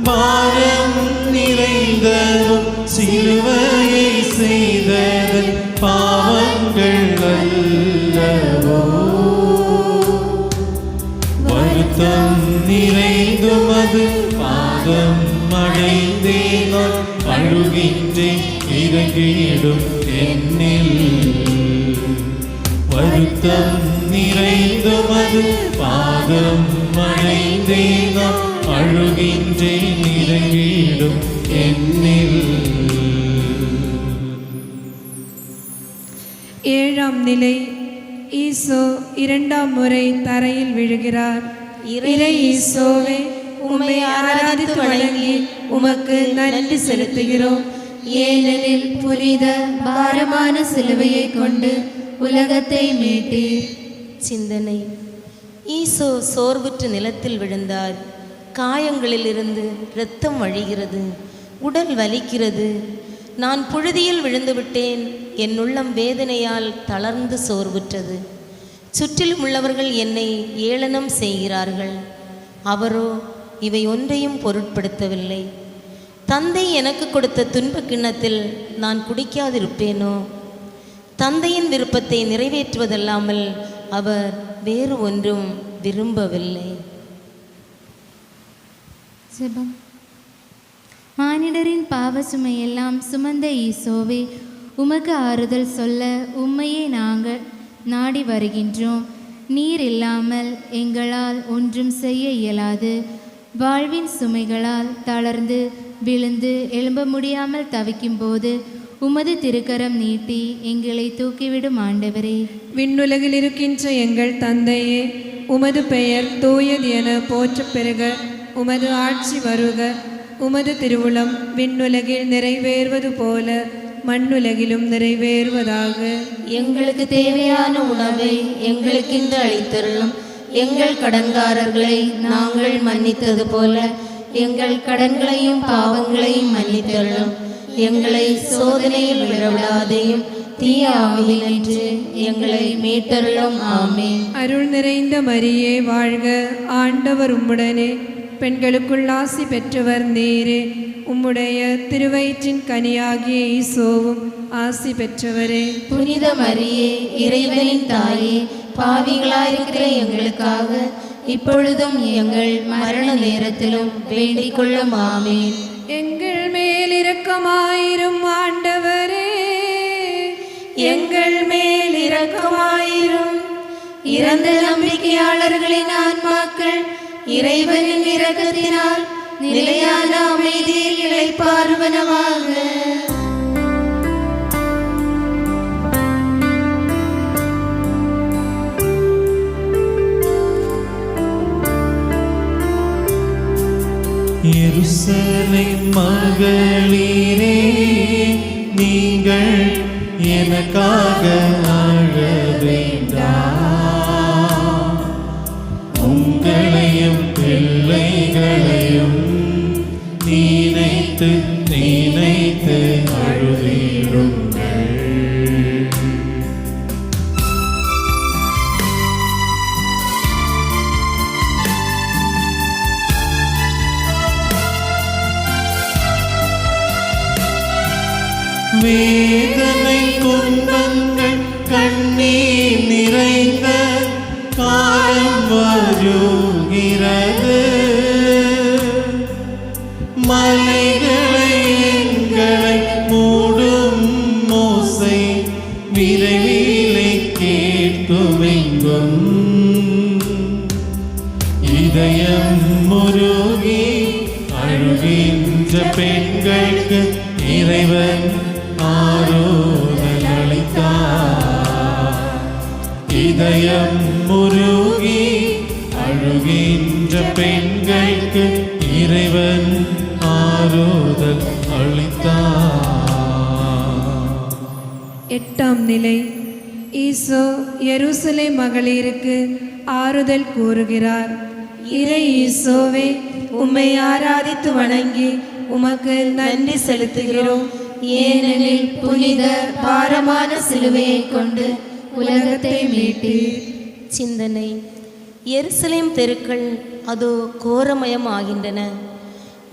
பாரம் நிறைந்ததும் சிலுவையை செய்ததன் பாவங்கள் அல்லவோ. வருத்தம் நிறைந்தும் அது பாதம் அடைந்தேன் அழுகின்றேன் இறங்கிடும் என்னில். வருத்தம் நிறைந்தும் அது பாதம் அடைந்தேன் அழுகின்றேன் இறங்கிடும் என்னில்.
ஏழாம் நிலை. ஈசோ இரண்டாம் முறை தரையில் விழுகிறார். இறை ஈசோவே, உம்மை ஆராதித்து வணங்கி உமக்கு நன்றி செலுத்துகிறோம்.
ஏனெனில் புனித பாரமான சிலுவையை கொண்டு உலகத்தை மீட்டீர்.
சிந்தனை. ஈசோ சோர்வுற்று நிலத்தில் விழுந்தார். காயங்களிலிருந்து இரத்தம் வழிகிறது. உடல் வலிக்கிறது. நான் புழுதியில் விழுந்து விட்டேன். என் உள்ளம் வேதனையால் தளர்ந்து சோர்வுற்றது. சுற்றிலும் உள்ளவர்கள் என்னை ஏளனம் செய்கிறார்கள். அவரோ இவை ஒன்றையும் பொருட்படுத்தவில்லை. தந்தை எனக்கு கொடுத்த துன்பக் கிண்ணத்தில் நான் குடிக்காதிருப்பேனோ? தந்தையின் விருப்பத்தை நிறைவேற்றுவதல்லாமல் அவர் வேறு ஒன்றும் விரும்பவில்லை.
ஜெபம். மானிடரின் பாவ சுமையெல்லாம் சுமந்த ஈசோவே, உமக்கு ஆறுதல் சொல்ல உம்மையே நாங்கள் நாடி வருகின்றோம். நீர் இல்லாமல் எங்களால் ஒன்றும் செய்ய இயலாது. வாழ்வின் சுமைகளால் தளர்ந்து விழுந்து எழும்ப முடியாமல் தவிக்கும்போது உமது திருக்கரம் நீட்டி எங்களை தூக்கிவிடும் ஆண்டவரே.
விண்ணுலகில் இருக்கின்ற எங்கள் தந்தையே, உமது பெயர் தூயது என போற்றப் பெறுக. உமது ஆட்சி வருக. உமது திருவுளம் விண்ணுலகில் நிறைவேறுவது போல மண்ணுலகிலும் நிறைவேறுவதாக.
எங்களுக்கு தேவையான உணவை எங்களுக்கென்று அளித்தருளும். எங்கள் கடன்காரர்களை நாங்கள் மன்னித்தது போல எங்கள் கடன்களையும் பாவங்களையும் மன்னித்தருளும். எங்களை சோதனையில் விழவிடாதையும் தீய ஆவியினின்று எங்களை மீட்டருளும். ஆமென்.
அருள் நிறைந்த மரியே வாழ்க. ஆண்டவர் உம்முடனே, பெண்களுக்குள் ஆசி பெற்றவர் நீரே. உம்முடைய திருவயிற்றின் கனியாகிய ஈசோவும் ஆசி பெற்றவரே.
புனித மரியே, இறைவனின் தாயே, பாவிகளாயிருக்கிற எங்களுக்காக இப்பொழுதும் எங்கள் மரண நேரத்திலும் வேண்டிக் கொள்ளும். ஆமென்.
எங்கள் மேல் இரக்கமாயிரும் ஆண்டவரே,
எங்கள் மேல் இரக்கமாயிரும். இறந்த நம்பிக்கையாளர்களின் ஆன்மாக்கள் இறைவனின் இரக்கத்தினால் நிலையான அமைதியில் இளைப்பாறுவனவாக.
எருசலேம் மகளீரே, நீங்கள் எனக்காக அழ வேண்டாம். உங்களையும் பிள்ளைகளையும் நினைத்து நினைத்து அழுதிடுங்கள். வேதனை துன்பங்கள் கண்ணீர் நிறைந்த காலம் வருகிறது. மலைகளை எங்களை மூடும் மோசை விரைவிலே கேட்குமெங்கும். இதயம் முருகி அழுகின்ற பெண்களுக்கு இறைவன் ஆறுதல் அளித்தார். இதயம் முருகி அழுகின்ற பெண்களுக்கு இறைவன் ஆறுதல் அளித்தார்.
எட்டாம் நிலை. ஈசோ எருசலேம் மகளிருக்கு ஆறுதல் கூறுகிறார். இறை ஈசோவே, உம்மை ஆராதித்து வணங்கி உமக்கு நன்றி செலுத்துகிறோம்.
ஏனெனில் புனித பாரமான சிலுவையை கொண்டு உலகத்தை மீட்டீர்.
சிந்தனை. எருசலேம் தெருக்கள் அதோ கோரமயமாகின்றன.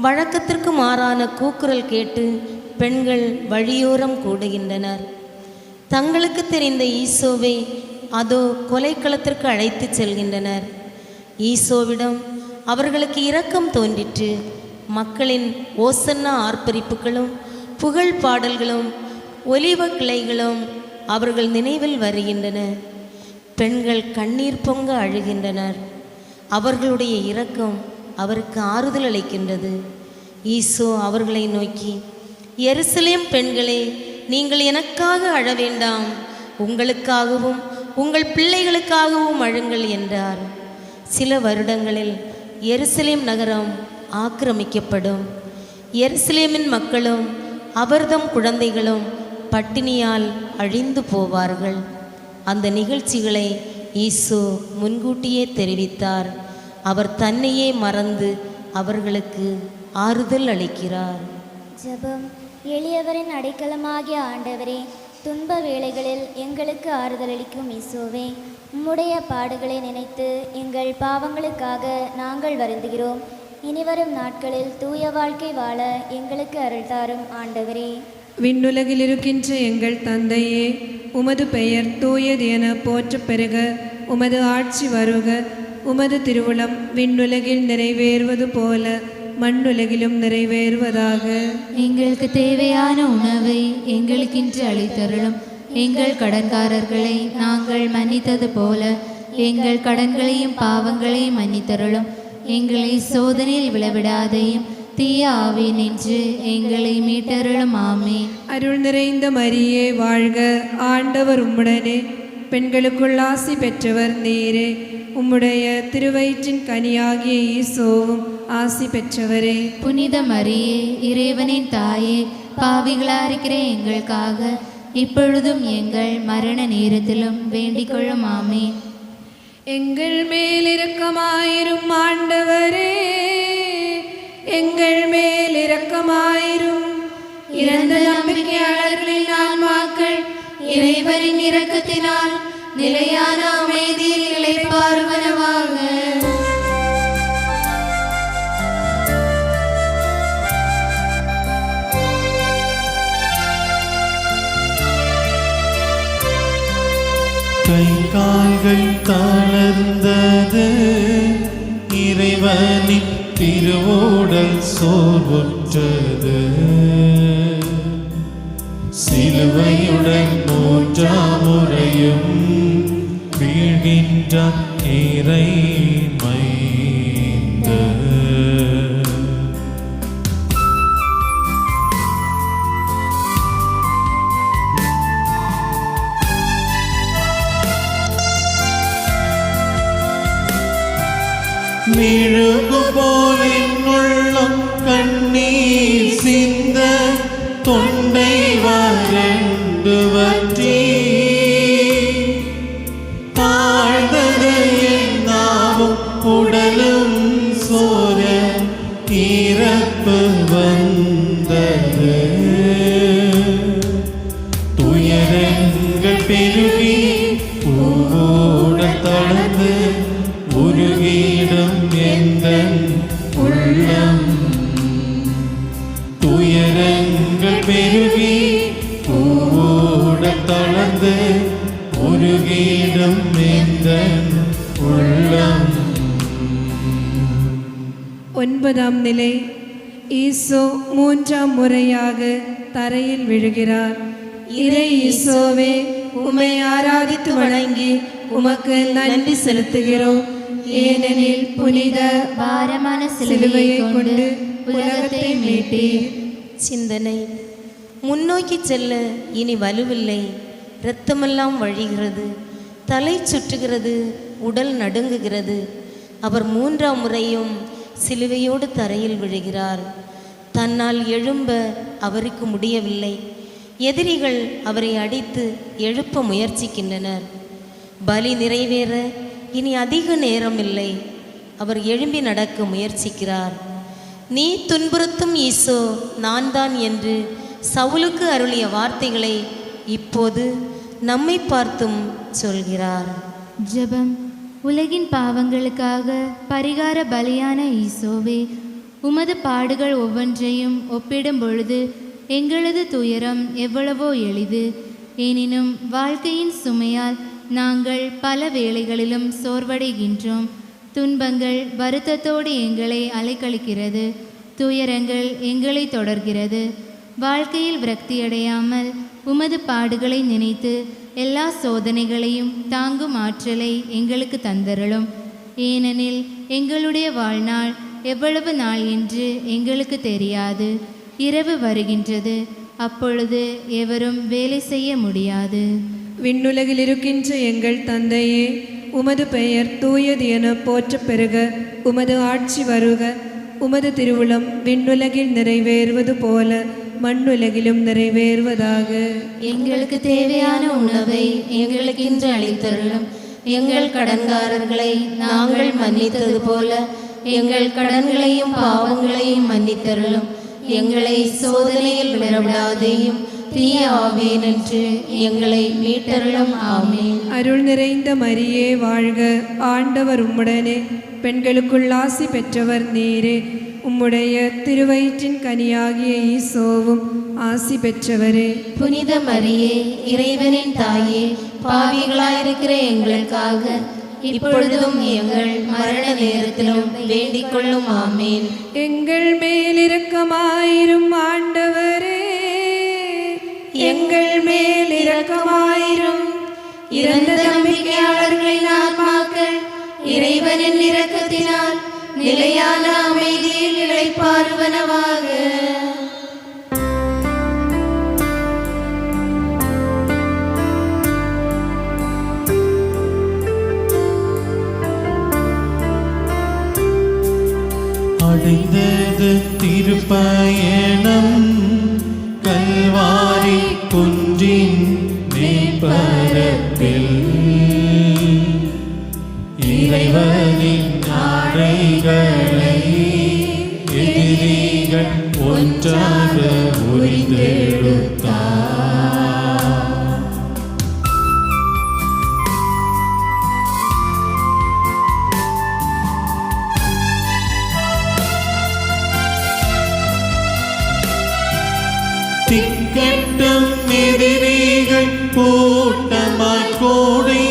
வழக்கத்திற்கு மாறான கூக்குரல் கேட்டு பெண்கள் வழியோரம் கூடுகின்றனர். தங்களுக்கு தெரிந்த ஈசோவை அதோ கொலைக்களத்திற்கு அழைத்துச் செல்கின்றனர். ஈசோவிடம் அவர்களுக்கு இரக்கம் தோன்றிற்று. மக்களின் ஓசன்னா ஆர்ப்பரிப்புகளும் புகழ் பாடல்களும் ஒலிவ கிளைகளும் அவர்கள் நினைவில் வருகின்றன. பெண்கள் கண்ணீர் பொங்க அழுகின்றனர். அவர்களுடைய இரக்கம் அவருக்கு ஆறுதல் அளிக்கின்றது. ஈசோ அவர்களை நோக்கி, எருசலேம் பெண்களே, நீங்கள் எனக்காக அழ வேண்டாம், உங்களுக்காகவும் உங்கள் பிள்ளைகளுக்காகவும் அழுங்கள் என்றார். சில வருடங்களில் எருசலேம் நகரம் ஆக்கிரமிக்கப்படும். எருசலேமின் மக்களும் அவர்தம் குழந்தைகளும் பட்டினியால் அழிந்து போவார்கள். அந்த நிகழ்ச்சிகளை ஈசோ முன்கூட்டியே தெரிவித்தார். அவர் தன்னையே மறந்து அவர்களுக்கு ஆறுதல் அளிக்கிறார்.
ஜெபம். எளியவரின் அடைக்கலமாகிய ஆண்டவரே, துன்ப வேளைகளில் எங்களுக்கு ஆறுதல் அளிக்கும் ஈசோவே, உம்முடைய பாடுகளை நினைத்து எங்கள் பாவங்களுக்காக நாங்கள் வருந்துகிறோம். இனிவரும் நாட்களில் தூய வாழ்க்கை வாழ எங்களுக்கு அருள் தாரும் ஆண்டவரே.
விண்ணுலகில் இருக்கின்ற எங்கள் தந்தையே, உமது பெயர் தூயது என போற்றப் பெறுக. உமது ஆட்சி வருக. உமது திருவுளம் விண்ணுலகில் நிறைவேறுவது போல மண்ணுலகிலும் நிறைவேறுவதாக.
எங்களுக்கு தேவையான உணவை எங்களுக்கின்று அளித்தருளும். எங்கள் கடன்காரர்களை நாங்கள் மன்னித்தது போல எங்கள் கடன்களையும் பாவங்களையும் மன்னித்தருளும். எங்களை சோதனையில் விழவிடாதையும் தீய ஆவி நின்று எங்களை மீட்டருளும். ஆமென்.
அருள் நிறைந்த மரியே வாழ்க, ஆண்டவர் உம்முடனே, பெண்களுக்குள் ஆசி பெற்றவர் நீரே. உம்முடைய திருவயிற்றின் கனியாகிய ஈசோவும் ஆசி பெற்றவரே.
புனித மரியே, இறைவனின் தாயே, பாவிகளாயிருக்கிற எங்களுக்காக இப்பொழுதும் எங்கள் மரண நேரத்திலும் வேண்டிக் கொள்ளும். ஆமென்.
எங்கள் மேல் இரக்கமாயிரும் ஆண்டவரே, எங்கள் மேல் இரக்கமாயிரும்.
இறந்த நம்பிக்கையாளர்களின் ஆன்மாக்கள் இறைவனின் இரக்கத்தினால் நிலையான அமைதியில் இளைப்பாறுவனவாக.
கை கால்கள் தளர்ந்தது, இறைவனின் திருவோடல் சோர்வுற்றது. சிலுவையுடன் மூன்றாம் முறையும் வீழ்கின்றான் இறை மைந்தர். மெழுகுபோல் என்னுள்ளம் கண்ணீர் சிந்த, தொண்டை வறண்டு வற்றி தாழ்ந்தது என் நாவும் உடலும் சோர இறப்பு வந்தது. துயரங்கள் பெருகி பூவோட தளர்ந்து உருகிடும் எந்தன் உள்ளம். துயரங்கள் பெருகி பூவோட தளர்ந்து உருகிடும் எந்தன் உள்ளம்.
9ஆம் நிலை. ஈசோ 3ஆம் முறையாக தரையில் விழுகிறார். இறை ஈசோவே, உம்மை ஆராதித்து வணங்கி உமக்கு நன்றி செலுத்துகிறோம். ஏனெனில் புனித
பாரமான
சிலுவையை கொண்டு உலகத்தை மீட்டீர்.
சிந்தனை. முன்னோக்கி செல்ல இனி வலுவில்லை. இரத்தமெல்லாம் வழிகிறது, தலை சுற்றுகிறது, உடல் நடுங்குகிறது. அவர் 3ஆம் முறையும் சிலுவையோடு தரையில் விழுகிறார். தன்னால் எழும்ப அவருக்கு முடியவில்லை. எதிரிகள் அவரை அடித்து எழுப்ப முயற்சிக்கின்றனர். பலி நிறைவேற இனி அதிக நேரம் இல்லை. அவர் எழும்பி நடக்க முயற்சிக்கிறார். நீ துன்புறுத்தும் ஈசோ நான் தான் என்று சவுலுக்கு அருளிய வார்த்தைகளை இப்போது நம்மை பார்த்தும் சொல்கிறார்.
ஜெபம். உலகின் பாவங்களுக்காக பரிகார பலியான ஈசோவே, உமது பாடுகள் ஒவ்வொன்றையும் ஒப்பிடும் பொழுது எங்களது துயரம் எவ்வளவோ எளிது. எனினும் வாழ்க்கையின் சுமையால் நாங்கள் பல வேளைகளிலும் சோர்வடைகின்றோம். துன்பங்கள் வருத்தத்தோடு எங்களை அலைக்கழிக்கிறது. துயரங்கள் எங்களை தொடர்கிறது. வாழ்க்கையில் விரக்தியடையாமல் உமது பாடுகளை நினைத்து எல்லா சோதனைகளையும் தாங்கும் ஆற்றலை எங்களுக்கு தந்தருளும். ஏனெனில் எங்களுடைய வாழ்நாள் எவ்வளவு நாள் என்று எங்களுக்கு தெரியாது. இரவு வருகின்றது, அப்பொழுது எவரும் வேலை செய்ய முடியாது.
விண்ணுலகில் இருக்கின்ற எங்கள் தந்தையே, உமது பெயர் தூயது என போற்றப் பெறுக. உமது ஆட்சி வருக. உமது திருவுளம் விண்ணுலகில் நிறைவேறுவது போல மண்ணுலகிலும் நிறைவேறுவதாக.
எங்களுக்கு தேவையான உணவை எங்களுக்கின்று அளித்தருளும். எங்கள் கடன்காரர்களை நாங்கள் மன்னித்தது போல எங்கள் கடன்களையும் பாவங்களையும் மன்னித்தருளும். எங்களை சோதனையில் விழவிடாதேயும் தீய ஆவியினின்று எங்களை மீட்டருளும். ஆமென்.
அருள் நிறைந்த மரியே வாழ்க, ஆண்டவர் உம்முடனே, பெண்களுக்குள் ஆசி பெற்றவர் நீரே. உம்முடைய திருவயிற்றின் கனியாகிய ஈசோவும் ஆசி பெற்றவரே.
புனித மரியே, இறைவனின் தாயே, பாவிகளாயிருக்கிற எங்களுக்காக
இப்பொழுதும் எங்கள் மரண நேரத்திலும் வேண்டிக் கொள்ளும் ஆமேன்.
எங்கள் மேலிரக்கமாயிரும் ஆண்டவரே, எங்கள் மேலிரக்கமாயிரும்.
இறந்த நம்பிக்கையாளர்களின் ஆத்மாக்கள் இறைவனின் இரக்கத்தினால் நிலையான அமைதியில் இளைப்பாறுவனவாக.
அடைந்தது திருப்பயணம் கல்வாரி குன்றின் மேற்பரப்பில், இறைவனின் ஆணைகளை எதிரிகள் ஒன்றாக உரிந்தெடுத்தார். திக்கட்டும் எதிரிகள் கூட்டமாய் கூடி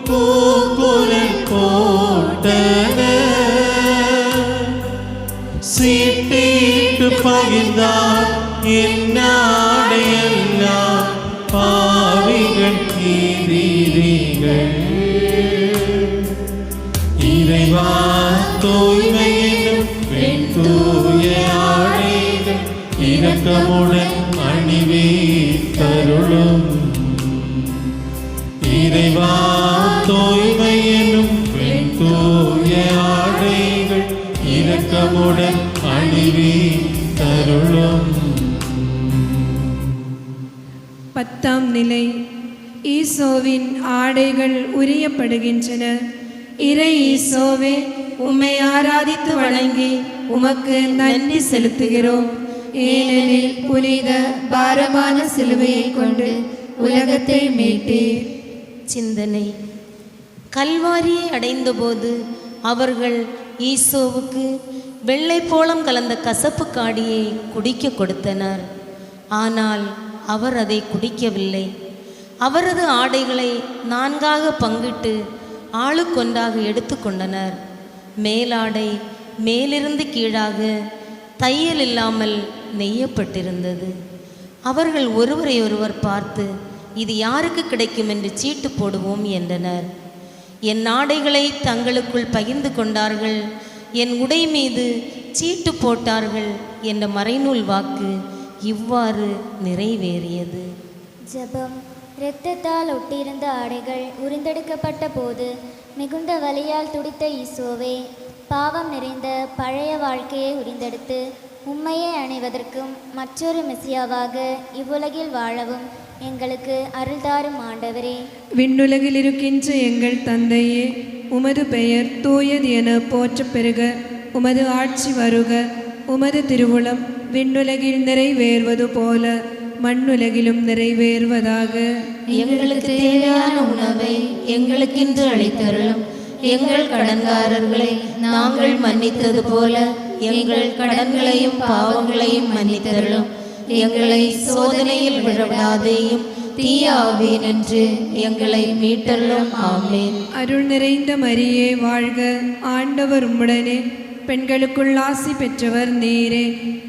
கூக்குரல் போட்டனர். சீட்டிட்டு பகிர்ந்தார் என்னாடையெல்லாம் பாவிகள் எதிரிகள். இறைவா தூய்மையிலும் பெண் தூய ஆடைகள் இரக்கமுடன் அணிவித்தருளும். இறைவா தூய்மையிலும் பெண் தூய ஆடைகள் இரக்கமுடன் அணிவித்தருளும்.
10ஆம் நிலை. ஈசோவின் ஆடைகள் உரியப்படுகின்றன. இறை ஈசோவே, உம்மை ஆராதித்து வணங்கி உமக்கு நன்றி செலுத்துகிறோம். ஏனெனில் புனித பாரமான சிலுவையை கொண்டு உலகத்தை மீட்டீர்.
சிந்தனை. கல்வாரியை அடைந்தபோது அவர்கள் ஈசோவுக்கு வெள்ளை போளம் கலந்த கசப்பு காடியை குடிக்க கொடுத்தனர். ஆனால் அவர் அதை குடிக்கவில்லை. அவரது ஆடைகளை 4ஆக பங்கிட்டு ஆளுக்கொன்றாக எடுத்துக்கொண்டனர். மேலாடை மேலிருந்து கீழாக தையல் இல்லாமல் நெய்யப்பட்டிருந்தது. அவர்கள் ஒருவரை ஒருவர் பார்த்து, இது யாருக்கு கிடைக்கும் என்று சீட்டு போடுவோம் என்றனர். என் ஆடைகளை தங்களுக்குள் பகிர்ந்து கொண்டார்கள், என் உடை மீது சீட்டு போட்டார்கள் என்ற மறைநூல் வாக்கு இவ்வாறு நிறைவேறியது.
ஜெபம். இரத்தத்தால் ஒட்டியிருந்த ஆடைகள் உரிந்தெடுக்கப்பட்ட போது மிகுந்த வலியால் துடித்த ஈசோவே, பாவம் நிறைந்த பழைய வாழ்க்கையை உரிந்தெடுத்து உம்மையே அணைவதற்கும் மற்றொரு மெசியாவாக இவ்வுலகில் வாழவும் எங்களுக்கு அருள்தாரும் ஆண்டவரே.
விண்ணுலகில் இருக்கின்ற எங்கள் தந்தையே, உமது பெயர் தூயது என போற்றப் பெறுக. உமது ஆட்சி வருக. உமது திருவுளம் விண்ணுலகில் நிறைவேறுவது போல மண்ணுலகிலும் நிறைவேறுவதாக.
எங்களுக்கு தேவையான உணவை எங்களுக்கென்று அளித்தருளும். எங்கள் கடன்காரர்களை நாங்கள் மன்னித்தது போல எங்கள் கடன்களையும் பாவங்களையும் மன்னித்தருளும். எங்களை சோதனையில் விழவிடாதேயும் தீய ஆவியினின்று எங்களை மீட்டருளும். ஆமென்.
அருள் நிறைந்த மரியே வாழ்க. ஆண்டவர் உம்முடனே, பெண்களுக்குள் ஆசி பெற்றவர் நீரே.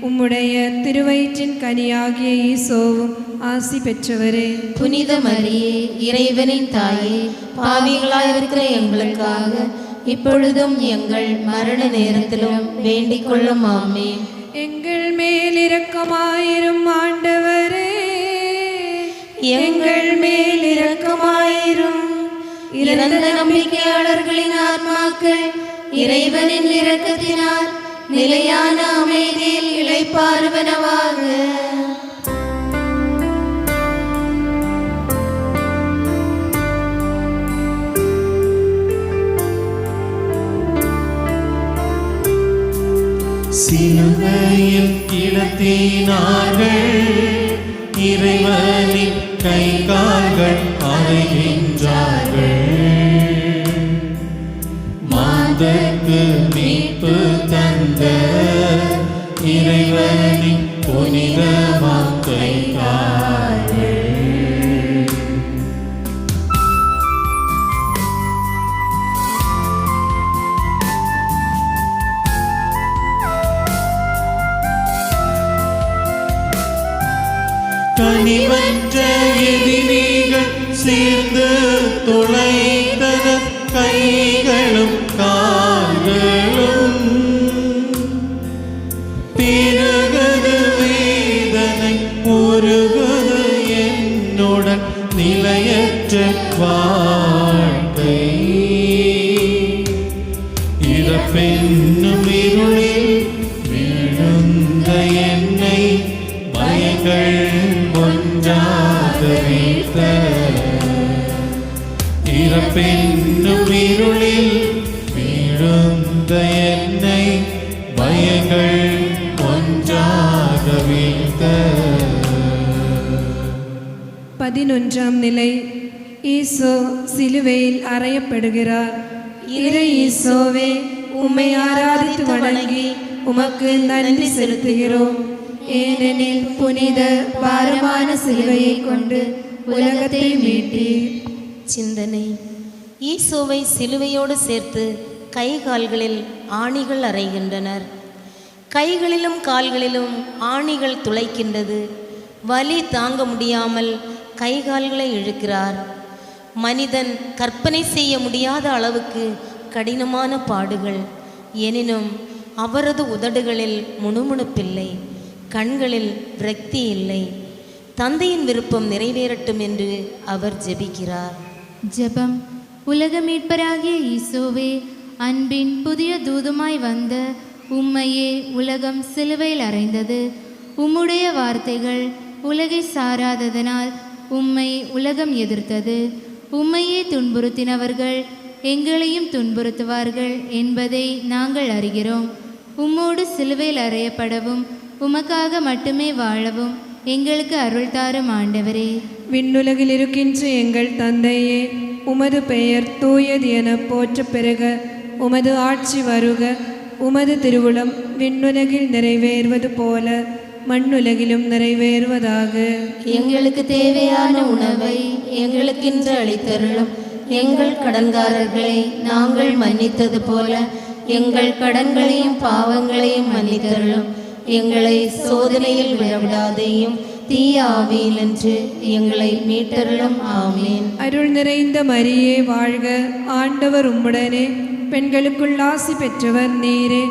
உம்முடைய திருவயிற்றின் கனியாகிய ஈசோவும் ஆசி பெற்றவரே.
புனித மரியே, இறைவனின் தாயே, பாவிகளாயிருக்கிற எங்களுக்காக இப்பொழுதும் எங்கள் மரண நேரத்திலும் வேண்டிக் கொள்ளும். ஆமென்.
எங்கள் மேல் இரக்கமாயிரும் ஆண்டவரே,
எங்கள் மேல் இரக்கமாயிரும். இறந்த நம்பிக்கையாளர்களின் ஆத்மாக்கள் இறைவனின் இரக்கத்தினால் நிலையான அமைதியில் இளைப்பாறுவனவாக.
சிலுவையில் கிடத்தினார்கள், இறைவனின் கை கால்கள் அறைகின்றார்கள். மாந்தர்க்கு மீட்பு தந்த இறைவனின் புனிதமாம் கை கால்கள். கனிவற்ற எதிரிகள் சேர்ந்து துளைத்தன கைகளும் கால்களும். பெருகது வேதனை உருகுது என்னுடன் நிலையற்ற வாழ்க்கை. இறப்பென்னும் இருளில் விழுந்த என்னை பயங்கள் ஒன்றாக வீழ்த்த. இறப்பென்னும் இருளில் விழுந்த என்னை பயங்கள் ஒன்றாக வீழ்த்த.
11ஆம் நிலை. ஈசோ சிலுவையில் அறையப்படுகிறார். இறை ஈசோவே, உம்மை ஆராதித்து வணங்கி உமக்கு நன்றி செலுத்துகிறோம். ஏனெனில் புனித பாரமான சிலுவையை கொண்டு உலகத்தை மீட்டீர்.
சிந்தனை. ஈசோவை சிலுவையோடு சேர்த்து கை கால்களில் ஆணிகள் அறைகின்றனர். கைகளிலும் கால்களிலும் ஆணிகள் துளைக்கின்றது. வலி தாங்க முடியாமல் கை கால்களை இழுக்கிறார். மனிதன் கற்பனை செய்ய முடியாத அளவுக்கு கடினமான பாடுகள். எனினும் அவரது உதடுகளில் முணுமுணுப்பில்லை, கண்களில் விரக்தி இல்லை. தந்தையின் விருப்பம் நிறைவேறட்டும் என்று அவர் ஜெபிக்கிறார்.
ஜெபம். உலக மீட்பராகிய ஈசோவே, அன்பின் புதிய தூதுமாய் வந்த உம்மையே உலகம் சிலுவையில் அறைந்தது. உம்முடைய வார்த்தைகள் உலகை சாராததனால் உம்மை உலகம் எதிர்த்தது. உம்மையே துன்புறுத்தினவர்கள் எங்களையும் துன்புறுத்துவார்கள் என்பதை நாங்கள் அறிகிறோம். உம்மோடு சிலுவையில் அறையப்படவும் உமக்காக மட்டுமே வாழவும் எங்களுக்கு அருள் தாரும் ஆண்டவரே.
விண்ணுலகில் இருக்கின்ற எங்கள் தந்தையே, உமது பெயர் தூயது என போற்ற பெருக. உமது ஆட்சி வருக. உமது திருவுளம் விண்ணுலகில் நிறைவேறுவது போல மண்ணுலகிலும் நிறைவேறுவதாக.
எங்களுக்கு தேவையான உணவை எங்களுக்கென்று அளித்தருளும். எங்கள் கடன்காரர்களை நாங்கள் மன்னித்தது போல எங்கள் கடன்களையும் பாவங்களையும் மன்னித்தருளும். எங்களை சோதனையில் விழவிடாதையும் தீய ஆவியினின்று எங்களை மீட்டருளும். ஆமேன்.
அருள் நிறைந்த மரியே வாழ்க. ஆண்டவர் உம்முடனே, பெண்களுக்குள் ஆசி பெற்றவர் நீரே.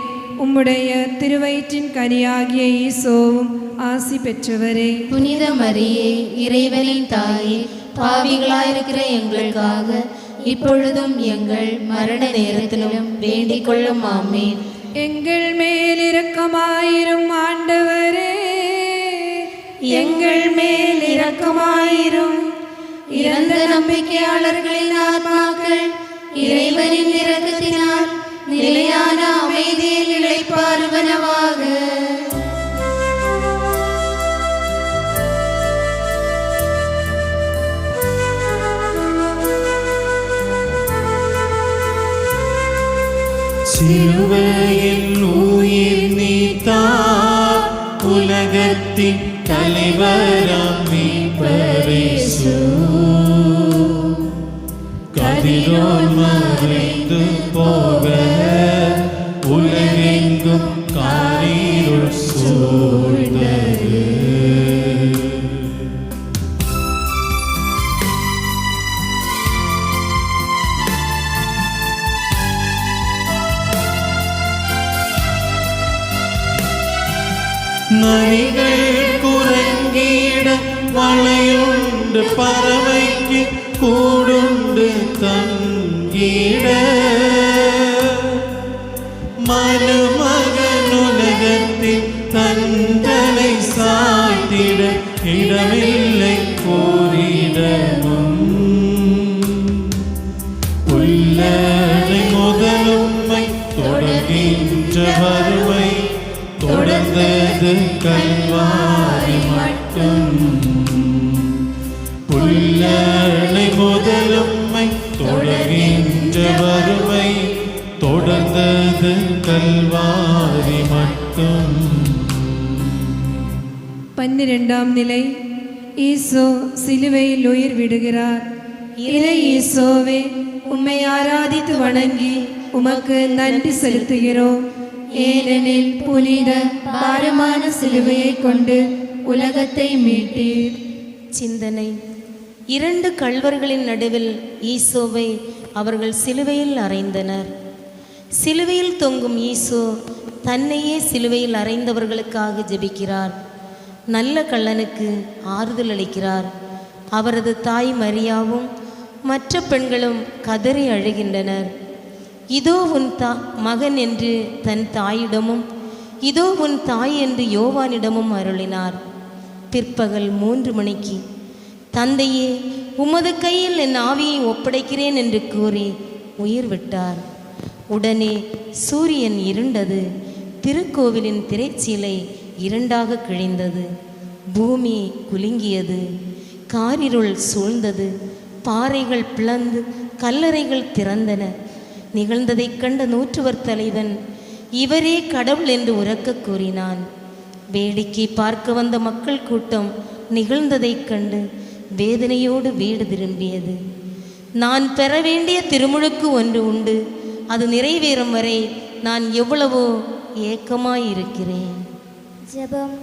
உம்முடைய திருவயிற்றின் கனியாகிய ஈசோவும் ஆசி பெற்றவரே.
புனித மரியே, இறைவனின் தாயே, பாவிகளாயிருக்கிற எங்களுக்காக இப்பொழுதும் எங்கள் மரண நேரத்திலும் வேண்டிக் கொள்ளும். ஆமேன்.
எங்கள் மேல் இரக்கமாயிரும் ஆண்டவரே, எங்கள் மேல் இரக்கமாயிரும்.
இறந்த நம்பிக்கையாளர்களின் ஆத்மாக்கள் இறைவனின் இரக்கத்தினால் நிலையான அமைதியில் இளைப்பாறுவனவாக.
சிலுவையில் உயிர் நீத்தார் உலகத்தின் தலைவராம் மீட்பரேசு. கதிரோன் மறைந்து போக உலகெங்கும் காரிருள் சூழ்ந்தது. நரிகள் குரங்கிட மலையுண்டு பறவைக்கு கூடுண்டு தங்கிட. மனுமகன் உலகத்தில் தந்தனை சாத்திட இடமில்லை போரிடமும். உள்ளனை முதலும்மை தொடர்கின்ற வறுமை தொடர்ந்தது கல்வாரி மட்டும். புல்லனை முதலும்மை தொடர்கின்ற வறுமை தொடர்ந்தது கல்வாரி மட்டும்.
12ஆம் நிலை. ஈசோ சிலுவையில் உயிர் விடுகிறார். இறை ஈசோவே, உம்மை ஆராதித்து வணங்கி உமக்கு நன்றி செலுத்துகிறோம். ஏனெனில் புனித பாரமான சிலுவையை கொண்டு
உலகத்தை மீட்டீர்.
சிந்தனை. 2 கள்வர்களின் நடுவில் ஈசோவை அவர்கள் சிலுவையில் அறைந்தனர். சிலுவையில் தொங்கும் ஈசோ தன்னையே சிலுவையில் அறைந்தவர்களுக்காக ஜெபிக்கிறார். நல்ல கள்ளனுக்கு ஆறுதல் அளிக்கிறார். அவரது தாய் மரியாவும் மற்ற பெண்களும் கதறி அழுகின்றனர். இதோ உன் மகன் என்று தன் தாயிடமும் இதோ உன் தாய் என்று யோவானிடமும் அருளினார். பிற்பகல் 3 மணிக்கு தந்தையே, உமது கையில் என் ஆவியை ஒப்படைக்கிறேன் என்று கூறி உயிர் விட்டார். உடனே சூரியன் இருண்டது. திருக்கோவிலின் திரைச்சீலை 2ஆக கிழிந்தது. பூமி குலுங்கியது. காரிருள் சூழ்ந்தது. பாறைகள் பிளந்து கல்லறைகள் திறந்தன. நிகழ்ந்ததைக் கண்ட நூற்றுவர் தலைவன் இவரே கடவுள் என்று உரக்க கூறினான். வேடிக்கை பார்க்க வந்த மக்கள் கூட்டம் நிகழ்ந்ததைக் கண்டு வேதனையோடு வீடு திரும்பியது. நான் பெற வேண்டிய திருமுழுக்கு ஒன்று உண்டு, அது நிறைவேறும் வரை நான் எவ்வளவோ ஏக்கமாயிருக்கிறேன்.
ஜெபம்.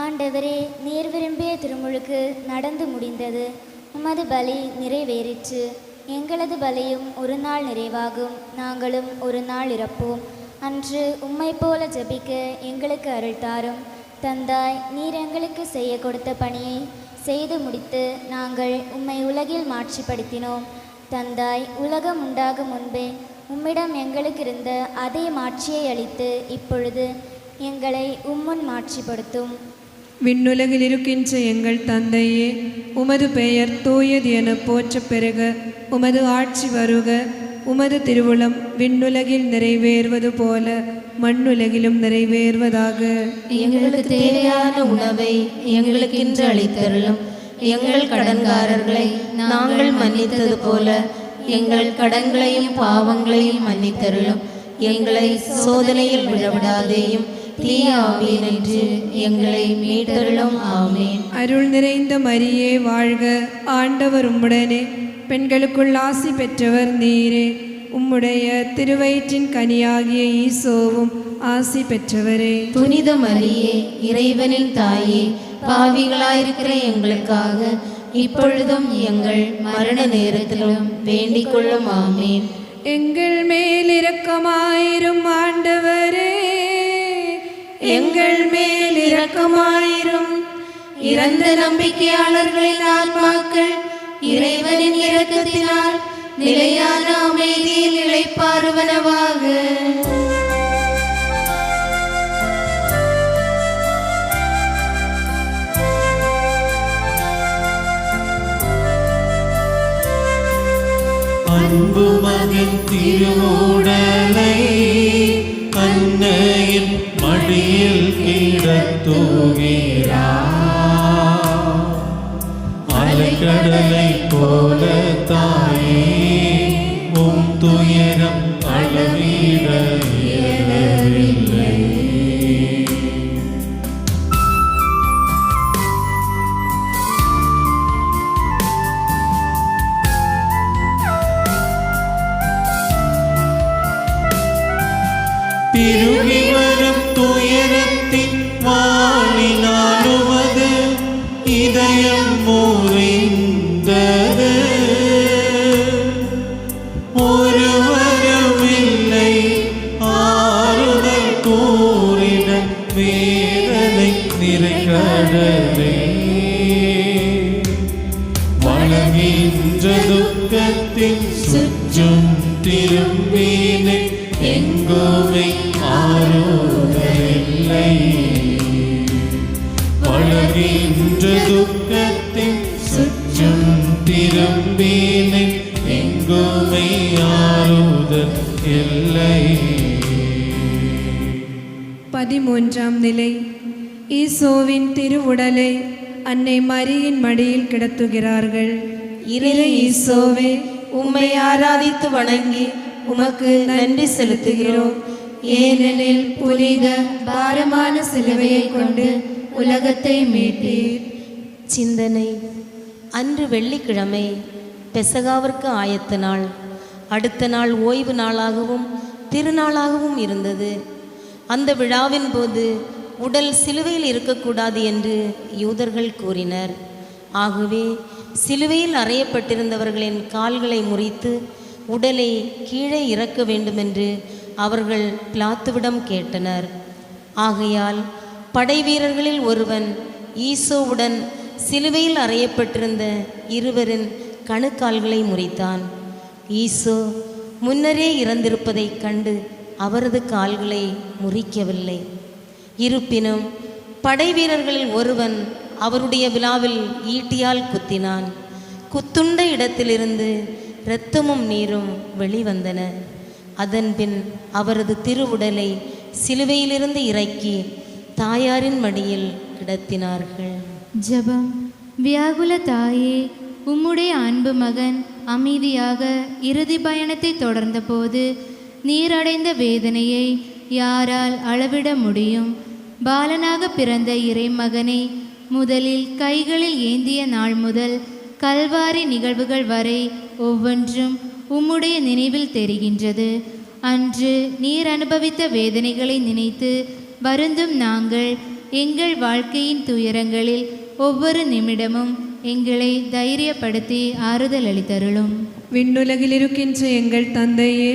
ஆண்டவரே, நீர் விரும்பிய திருமுழுக்கு நடந்து முடிந்தது. உமது பலி நிறைவேறிற்று. எங்களது பலியும் ஒரு நாள் நிறைவாகும். நாங்களும் ஒரு நாள் இறப்போம். அன்று உம்மை போல ஜெபிக்க எங்களுக்கு அருள் தாரும். தந்தாய், நீர் எங்களுக்கு செய்ய கொடுத்த பணியை செய்து முடித்து நாங்கள் உம்மை உலகில் மாட்சிப்படுத்தினோம். தந்தாய், உலகம் உண்டாகும் முன்பே உம்மிடம் எங்களுக்கு இருந்த அதே மாட்சியை அளித்து இப்பொழுது எங்களை உம்முன் மாட்சிப்படுத்தும்.
விண்ணுலகில் இருக்கின்ற எங்கள் தந்தையே, உமது பெயர் தூயது என போற்ற பெருக. உமது ஆட்சி வருக. உமது திருவுளம் விண்ணுலகில் நிறைவேறுவது போல மண்ணுலகிலும் நிறைவேறுவதாக.
எங்களுக்கு தேவையான உணவை எங்களுக்கு இன்று அளித்தருளும். எங்கள் கடன்காரர்களை நாங்கள் மன்னித்தது போல எங்கள் கடன்களையும் பாவங்களையும் மன்னித்தருளும். எங்களை சோதனையில் விழவிடாதேயும் தீய ஆவியினின்று எங்களை மீட்டருளும். ஆமேன்.
அருள் நிறைந்த மரியே வாழ்க. ஆண்டவர் உம்முடனே, பெண்களுக்குள் ஆசி பெற்றவர் நீரே. உம்முடைய திருவயிற்றின் கனியாகிய ஈசோவும் ஆசி பெற்றவரே.
புனித மரியே, இறைவனின் தாயே, பாவிகளாயிருக்கிற எங்களுக்காக இப்பொழுதும் எங்கள் மரண நேரத்திலும் வேண்டிக் கொள்ளும். ஆமேன்.
எங்கள் மேல் இரக்கமாயிரும் ஆண்டவரே, எங்கள் மேல் இரக்கமாயிரும்.
இறந்த நம்பிக்கையாளர்களின் ஆத்மாக்கள் இறைவனின் இரக்கத்தினால் நிலையான அமைதியில் இளைப்பாறுவனவாக.
அன்பு மகன் திருவுடலை அன்னையின் மடியில் கிடத்துகிறார். அலைக்கடலை போல தாயே, உம் துயரம் அளவிட இயலவில்லை. பெருகி வரும் துயரத்தின் வாழினாலுமது இதயம் முறிந்தது. ஒருவருமில்லை ஆறுதல் கூறிட வேதனை நிறைகடலே. வளர்கின்ற துக்கத்தின் சுற்றும் திரும்பினே, எங்குமே ஆறுதலில்லை. வளர்கின்ற துக்கத்தின் சுற்றும் திரும்பினே, எங்குமே ஆறுதல் இல்லை.
13ஆம் நிலை. ஈசோவின் திருவுடலை அன்னை மரியின் மடியில் கிடத்துகிறார்கள்.
இறை ஈசோவே, உம்மை ஆராதித்து வணங்கி உமக்கு நன்றி செலுத்துகிறோம்.
ஏனெனில் புனித பாரமான சிலுவையை கொண்டு உலகத்தை மீட்டீர்.
சிந்தனை. அன்று வெள்ளிக்கிழமை பெசகாவிற்கு ஆயத்த நாள். அடுத்த நாள் ஓய்வு நாளாகவும் திருநாளாகவும் இருந்தது. அந்த விழாவின் போது உடல் சிலுவையில் இருக்கக்கூடாது என்று யூதர்கள் கூறினர். ஆகவே சிலுவையில் அறையப்பட்டிருந்தவர்களின் கால்களை முறித்து உடலை கீழே இறக்க வேண்டுமென்று அவர்கள் பிலாத்துவிடம் கேட்டனர். ஆகையால் படைவீரர்களில் ஒருவன் ஈசோவுடன் சிலுவையில் அறையப்பட்டிருந்த இருவரின் கணுக்கால்களை முறித்தான். ஈசோ முன்னரே இறந்திருப்பதைக் கண்டு அவரது கால்களை முறிக்கவில்லை. இருப்பினும் படைவீரர்களில் ஒருவன் அவருடைய விலாவில் ஈட்டியால் குத்தினான். குத்துண்ட இடத்திலிருந்து இரத்தமும் நீரும் வெளிவந்தன. அதன்பின் அவரது திருவுடலை சிலுவையிலிருந்து இறக்கி தாயாரின் மடியில் கிடத்தினார்கள்.
ஜெபம். வியாகுல தாயே, உம்முடைய அன்பு மகன் அமைதியாக இறுதி பயணத்தை தொடர்ந்தபோது நீரடைந்த வேதனையை யாரால் அளவிட முடியும்? பாலனாக பிறந்த இறைமகனை முதலில் கைகளில் ஏந்திய நாள் முதல் கல்வாரி நிகழ்வுகள் வரை ஒவ்வொன்றும் உம்முடைய நினைவில் தெரிகின்றது. அன்று நீர் அனுபவித்த வேதனைகளை நினைத்து வருந்தும் நாங்கள் எங்கள் வாழ்க்கையின் துயரங்களில் ஒவ்வொரு நிமிடமும் எங்களை தைரியப்படுத்தி ஆறுதல் அளித்தருளும்.
விண்ணுலகில் இருக்கின்ற எங்கள் தந்தையே,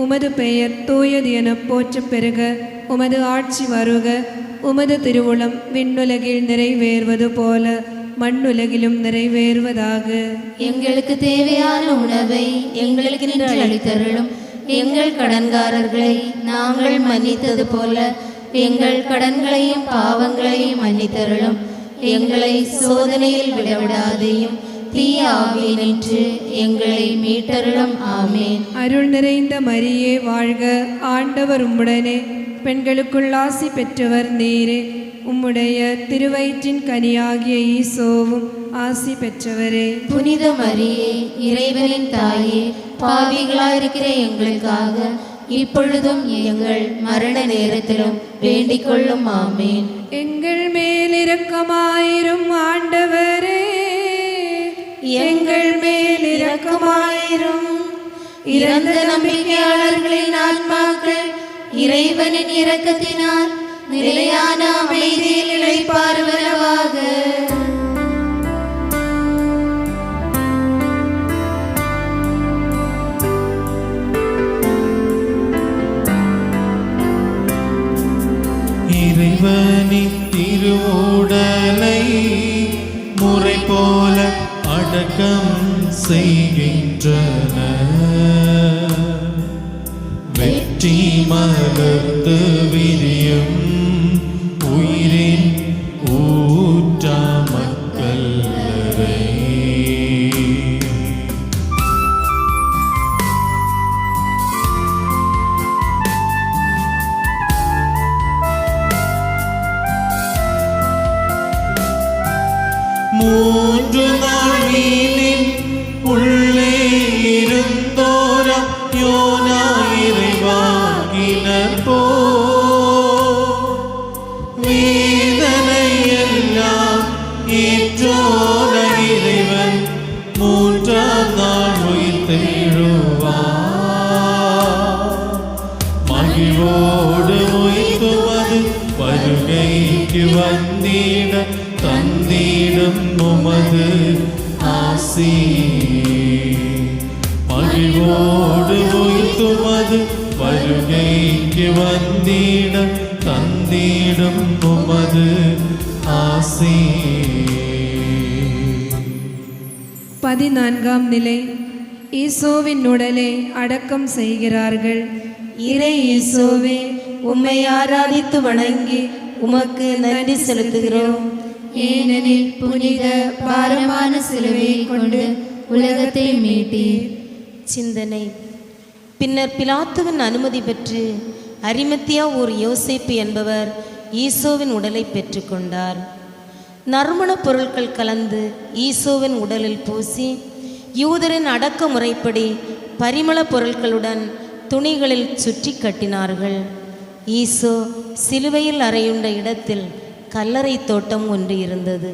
உமது பெயர் தூயது என போற்ற பெருக. உமது ஆட்சி வருக. உமது திருவுளம் விண்ணுலகில் நிறைவேறுவது போல மண்ணுலகிலும் நிறைவேறுவதாக.
எங்களுக்கு தேவையான உணவை எங்களுக்கு இன்று அளித்தருளும். எங்கள் கடன்காரர்களை நாங்கள் மன்னித்தது போல எங்கள் கடன்களையும் பாவங்களையும் மன்னித்தருளும். எங்களை சோதனையில் விடவிடாதையும் தீய ஆவியினின்று எங்களை மீட்டருளும். ஆமேன்.
அருள் நிறைந்த மரியே வாழ்க. ஆண்டவர் உம்முடனே, பெண்களுக்குள் ஆசி பெற்றவர் நீரே. உம்முடைய திருவயிற்றின் கனியாகிய ஈசோவும் ஆசி பெற்றவரே.
புனித மரியே, இறைவனின் தாயே, பாவிகளாயிருக்கிற எங்களுக்காக இப்பொழுதும் எங்கள் மரண நேரத்திலும் வேண்டிக் கொள்ளும். ஆமேன்.
எங்கள் மேல் இரக்கமாயிரும் ஆண்டவரே, எங்கள் மேல் இரக்கமாயிரும்.
இறந்த நம்பிக்கையாளர்களின் ஆன்மாக்கள் இறைவனின் இரக்கத்தினால் நிலையான அமைதியில் இளைப்பாறுவனவாக.
இறைவனின் திருவுடலை முறை போல அடக்கம் செய்கின்றன. வெற்றி மலர்ந்து விரியும் உயிரின் ஊற்றமக்கல்லறை. மூன்று நாள் வீலின் உள்ளே இருந்தோரம் யோனா இறைவாக்கினர் போ வேதனை எல்லாம் ஏற்றோர இறைவன் மூன்றாம் நாள் உயிர் தெழுவார். மகிழ்வோடு உயிர்த்துவது வருகைக்கு வந்திட தந்திடும் உமது ஆசி. மகிழ்வோடு உயிர்த்துவது வருகைக்கு வந்திட தந்திடும் உமது ஆசி.
14ஆம் நிலை. ஈசோவின் உடலை அடக்கம் செய்கிறார்கள்.
இறை ஈசோவே, உம்மை ஆராதித்து வணங்கி உமக்கு நன்றி செலுத்துகிறோம். ஏனெனில் புனித பாரமான சிலுவையை கொண்டு உலகத்தை மீட்டீர்.
சிந்தனை. பின்னர் பிலாத்துவின் அனுமதி பெற்று அரிமத்தியா ஓர் யோசேப்பு என்பவர் ஈசோவின் உடலை பெற்றுக்கொண்டார். நறுமணப் பொருட்கள் கலந்து ஈசோவின் உடலில் பூசி யூதரின் அடக்க முறைப்படி பரிமள பொருட்களுடன் துணிகளில் சுற்றி கட்டினார்கள். ஈசோ சிலுவையில் அறையுண்ட இடத்தில் கல்லறை தோட்டம் ஒன்று இருந்தது.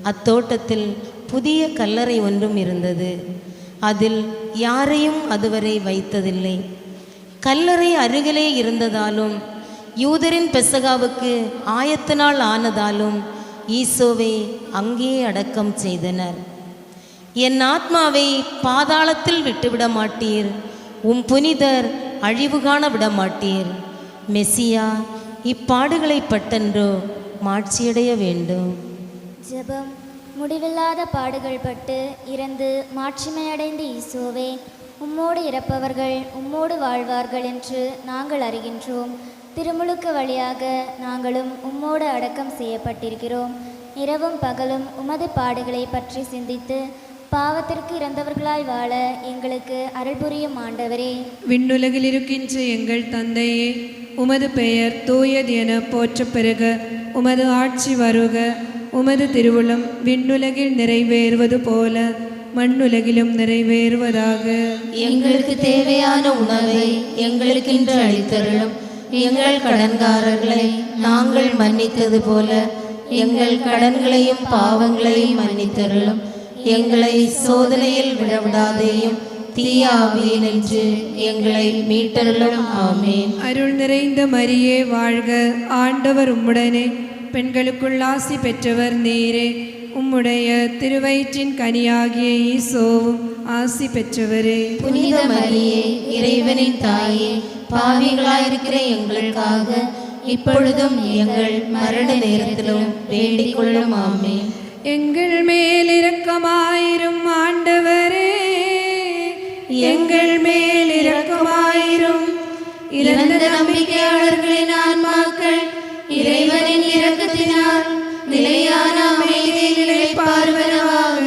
அத்தோட்டத்தில் புதிய கல்லறை ஒன்றும் இருந்தது. அதில் யாரையும் அதுவரை வைத்ததில்லை. கல்லறை அருகிலே இருந்ததாலும் யூதரின் பெசகாவுக்கு ஆயத்த நாள் ஆனதாலும் ஈசோவை அங்கே அடக்கம் செய்தனர். என் ஆத்மாவை பாதாளத்தில் விட்டுவிட மாட்டீர், உம் புனிதர் அழிவு காண விட மாட்டீர். மெசியா இப்பாடுகளை பட்டன்றோ மாட்சியடைய வேண்டும்.
ஜெபம். முடிவில்லாத பாடுகள் பட்டு இறந்து மாட்சிமையடைந்த ஈசோவே, உம்மோடு இறப்பவர்கள் உம்மோடு வாழ்வார்கள் என்று நாங்கள் அறிகின்றோம். திருமுழுக்கு வழியாக நாங்களும் உம்மோடு அடக்கம் செய்யப்பட்டிருக்கிறோம். இரவும் பகலும் உமது பாடுகளை பற்றி சிந்தித்து பாவத்திற்கு இறந்தவர்களாய் வாழ எங்களுக்கு அருள் புரியும் ஆண்டவரே.
விண்ணுலகில் இருக்கின்ற எங்கள் தந்தையே, உமது பெயர் தூயது என போற்றப் பெறுக. உமது ஆட்சி வருக. உமது திருவுளம் விண்ணுலகில் நிறைவேறுவது போல மண்ணுலகிலும் நிறைவேறுவதாக.
எங்களுக்கு தேவையான உணவை எங்களுக்கு இன்று அளித்தருளும். எங்கள் கடன்காரர்களை நாங்கள் மன்னித்தது போல எங்கள் கடன்களையும் பாவங்களையும் மன்னித்தருளும். எங்களை சோதனையில் விடவிடாதேயும், தீய ஆவியினின்று எங்களை மீட்டருளும். ஆமேன்.
அருள் நிறைந்த மரியே வாழ்க. ஆண்டவர் உம்முடனே, பெண்களுக்குள் ஆசி பெற்றவர் நீரே. உம்முடைய திருவயிற்றின் கனியாகிய ஈசோவும் ஆசி பெற்றவரே.
புனித மரியே, இறைவனின் தாயே, பாவிகளாயிருக்கிற எங்களுக்காக இப்பொழுதும் எங்கள் மரண நேரத்திலும் வேண்டிக் கொள்ளும். ஆமேன்.
எங்கள் மேல் இரக்கமாயிரும் ஆண்டவரே, எங்கள் மேல் இரக்கமாயிரும்.
இறந்த நம்பிக்கையாளர்களின் ஆன்மாக்கள் இறைவனின் இரக்கத்தினால் நிலையான அமைதியை நிலைப்பார்வனவாக.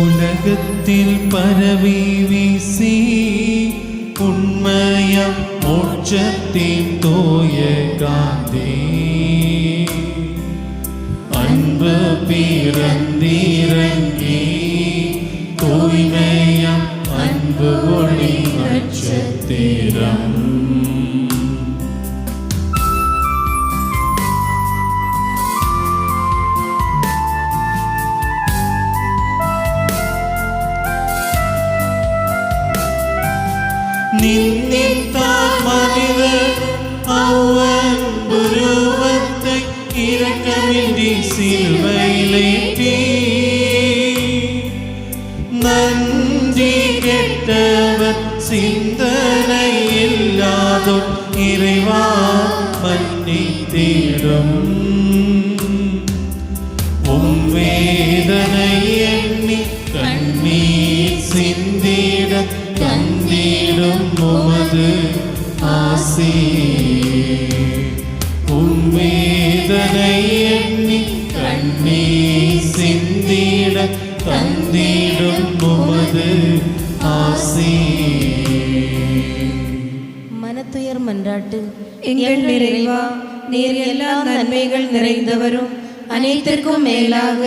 உலகத்தில் பரவி வீசி உண்மையம் மோட்சத்தின் தோய காந்தே, அன்பு பிறந்திறங்கி தூய்மையம் அன்பு ஒளி நட்சத்திரம். நின்னித்தார் மனிதர் அவ்வன்புருவத்தை இரக்கமின்றி சிலுவையிலேற்றி, நன்றி கெட்டவர் சிந்தனை இல்லாதோர் இறைவா மன்னித்திடும். உம் வேதனை எண்ணி கண்ணீர் சிந்திட தந்திடும் உமது ஆசி. உம் வேதனை எண்ணி கண்ணீர் சிந்திட தந்திடும் உமது ஆசி.
மனத்துயர் மன்றாட்டு.
எங்கள் நிறைவா, நீர் எல்லா நன்மைகள் நிறைந்தவரும்
அனைத்திற்கும் மேலாக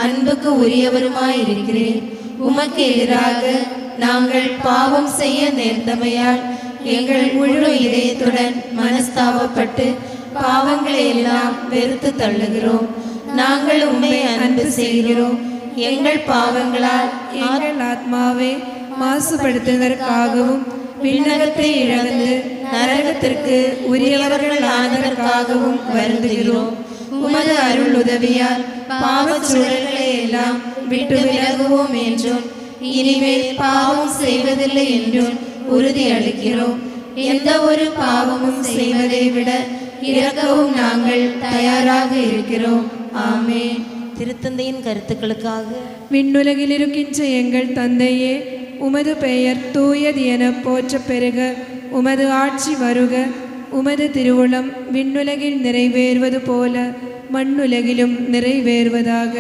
அன்புக்கு உரியவருமாயிருக்கிறேன். உமக்கு எதிராக நாங்கள் பாவம் செய்ய நேர்ந்தமையால் எங்கள் முழு இதயத்துடன் மனஸ்தாபப்பட்டு பாவங்களை எல்லாம் வெறுத்து தள்ளுகிறோம். நாங்கள் உம்மை அன்பு செய்கிறோம். எங்கள் பாவங்களால்
எங்கள் ஆத்மாவை மாசுபடுத்துவதற்காகவும் விண்ணகத்தை இழந்து நரகத்திற்கு உரியவர்கள் ஆனதற்காகவும் வருந்துகிறோம்.
உமது அருள் உதவியால் பாவச் சூழல்களை எல்லாம் விட்டு விலகுவோம் என்றும் இனிமேல் பாவம் செய்வதில்லை என்றும் உறுதி அளிக்கிறோம். எந்த ஒரு பாவமும் செய்வதை விட இறக்கவும் நாங்கள் தயாராக இருக்கிறோம். ஆமென்.
திருத்தந்தையின் கருத்துக்களுக்காக.
விண்ணுலகில் இருக்கின்ற எங்கள் தந்தையே, உமது பெயர் தூயது என போற்றப் பெறுக. உமது ஆட்சி வருக. உமது திருவுளம் விண்ணுலகில் நிறைவேறுவது போல மண்ணுலகிலும் நிறைவேறுவதாக.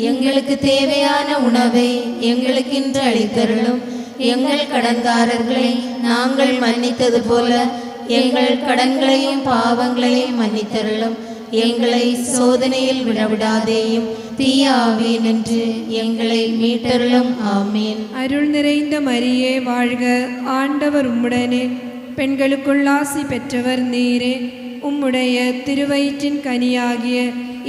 எங்களுக்கு தேவையான உணவை எங்களுக்கு இன்று அளித்தருளும். எங்கள் கடன்காரர்களை நாங்கள் மன்னித்தது போல எங்கள் கடன்களையும் பாவங்களையும் மன்னித்தருளும். எங்களை சோதனையில் விடவிடாதேயும், தீய ஆவியினின்று எங்களை மீட்டருளும். ஆமேன்.
அருள் நிறைந்த மரியே வாழ்க. ஆண்டவர் உம்முடனே, பெண்களுக்குள் ஆசி பெற்றவர் நீரே. உம்முடைய திருவயிற்றின் கனியாகிய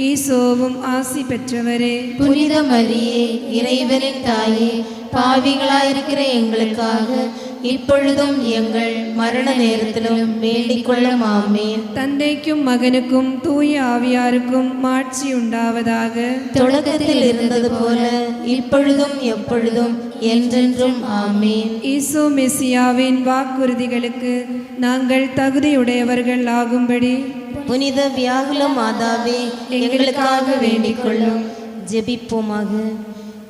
ஈசோவும் ஆசி பெற்றவரே.
புனித மரியே, இறைவனின் தாயே, பாவிகளாயிருக்கிற எங்களுக்காக இப்பொழுதும் எங்கள் மரண நேரத்திலும் வேண்டிக் கொள்ளும். ஆமேன்.
தந்தைக்கும் மகனுக்கும் தூய ஆவியாருக்கும் மாட்சி உண்டாவதாக.
தொடக்கத்தில் இருந்தது போல இப்பொழுதும் எப்பொழுதும் என்றென்றும். ஆமேன்.
ஈசோ மெசியாவின் வாக்குறுதிகளுக்கு நாங்கள் தகுதியுடையவர்கள் ஆகும்படி
புனித வியாகுல மாதாவே, எங்களுக்காக வேண்டிக் கொள்ளும். ஜெபிப்போமாக.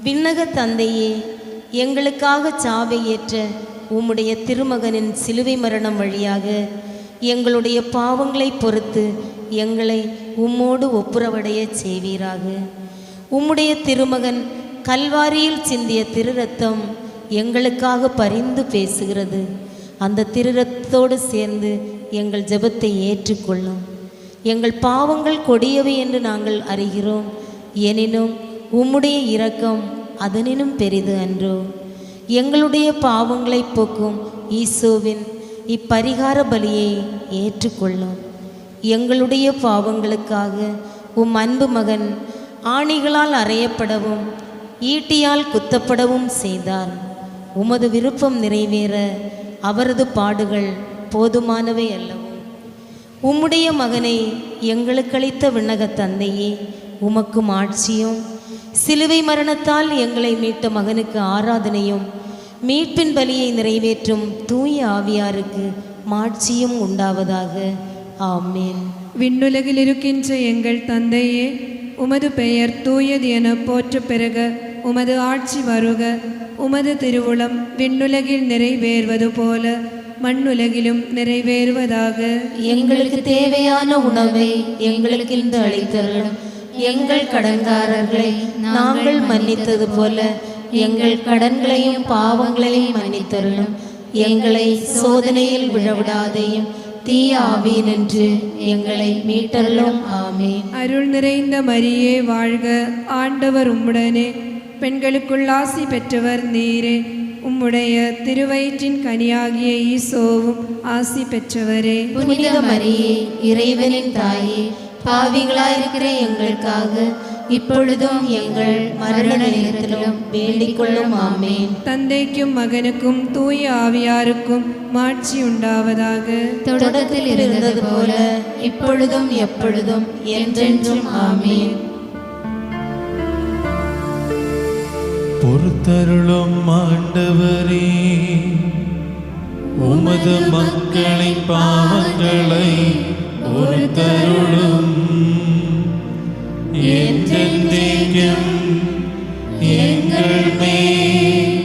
விண்ணக தந்தையே, எங்களுக்காக சாவை ஏற்ற உம்முடைய திருமகனின் சிலுவை மரணம் வழியாக எங்களுடைய பாவங்களை பொறுத்து எங்களை உம்மோடு ஒப்புரவடைய செய்வீராக. உம்முடைய திருமகன் கல்வாரியில் சிந்திய திருரத்தம் எங்களுக்காக பரிந்து பேசுகிறது. அந்த திருரத்தோடு சேர்ந்து எங்கள் ஜெபத்தை ஏற்றுக்கொள்ளும். எங்கள் பாவங்கள் கொடியவை என்று நாங்கள் அறிகிறோம். எனினும் உம்முடைய இரக்கம் அதனினும் பெரிது அன்றோ. எங்களுடைய பாவங்களை போக்கும் ஈசோவின் இப்பரிகார பலியை ஏற்றுக்கொள்ளும். எங்களுடைய பாவங்களுக்காக உம் அன்பு மகன் ஆணிகளால் அறையப்படவும் ஈட்டியால் குத்தப்படவும் செய்தார். உமது விருப்பம் நிறைவேற அவரது பாடுகள் போதுமானவை அல்லவோ. உம்முடைய மகனை எங்களுக்களித்த விண்ணக தந்தையே, உமக்கு ஆட்சியும் சிலுவை மரணத்தால் எங்களை மீட்ட மகனுக்கு ஆராதனையும் மீட்பின் பலியை நிறைவேற்றும் தூய ஆவியாருக்கு மாட்சியும் உண்டாவதாக. ஆமேன்.
விண்ணுலகில் இருக்கின்ற எங்கள் தந்தையே, உமது பெயர் தூயது என போற்ற பெருக. உமது ஆட்சி வருக. உமது திருவுளம் விண்ணுலகில் நிறைவேறுவது போல மண்ணுலகிலும் நிறைவேறுவதாக.
எங்களுக்கு தேவையான உணவை எங்களுக்கு இன்று அளித்தருளும். எங்கள் கடன்காரர்களை நாங்கள் மன்னித்தது போல எங்கள் கடன்களையும் பாவங்களையும் மன்னித்தருளும். எங்களை சோதனையில் விழவிடாதையும் தீய ஆவியினின்று எங்களை மீட்டருளும். ஆமேன்.
அருள் நிறைந்த மரியே வாழ்க. ஆண்டவர் உம்முடனே. பெண்களுக்குள் ஆசி பெற்றவர் நீரே. உம்முடைய திருவயிற்றின் கனியாகிய ஈசோவும் ஆசி பெற்றவரே.
புனித மரியே, இறைவனின் தாயே, பாவிகளாயிருக்கிற எங்களுக்காக இப்பொழுதும் எங்கள் மரண நேரத்திலும் வேண்டிக் கொள்ளும். ஆமேன்.
தந்தைக்கும் மகனுக்கும் தூய ஆவியாருக்கும் மாட்சி உண்டாவதாக.
தொடக்கத்தில் இருந்தது போல இப்பொழுதும் எப்பொழுதும் என்றென்றும். ஆமேன்.
பொறுத்தருளும் ஆண்டவரே, உமது மக்களின் பாவங்களை பொறுத்தருளும். என்றென்றைக்கும் எங்கள் மேல்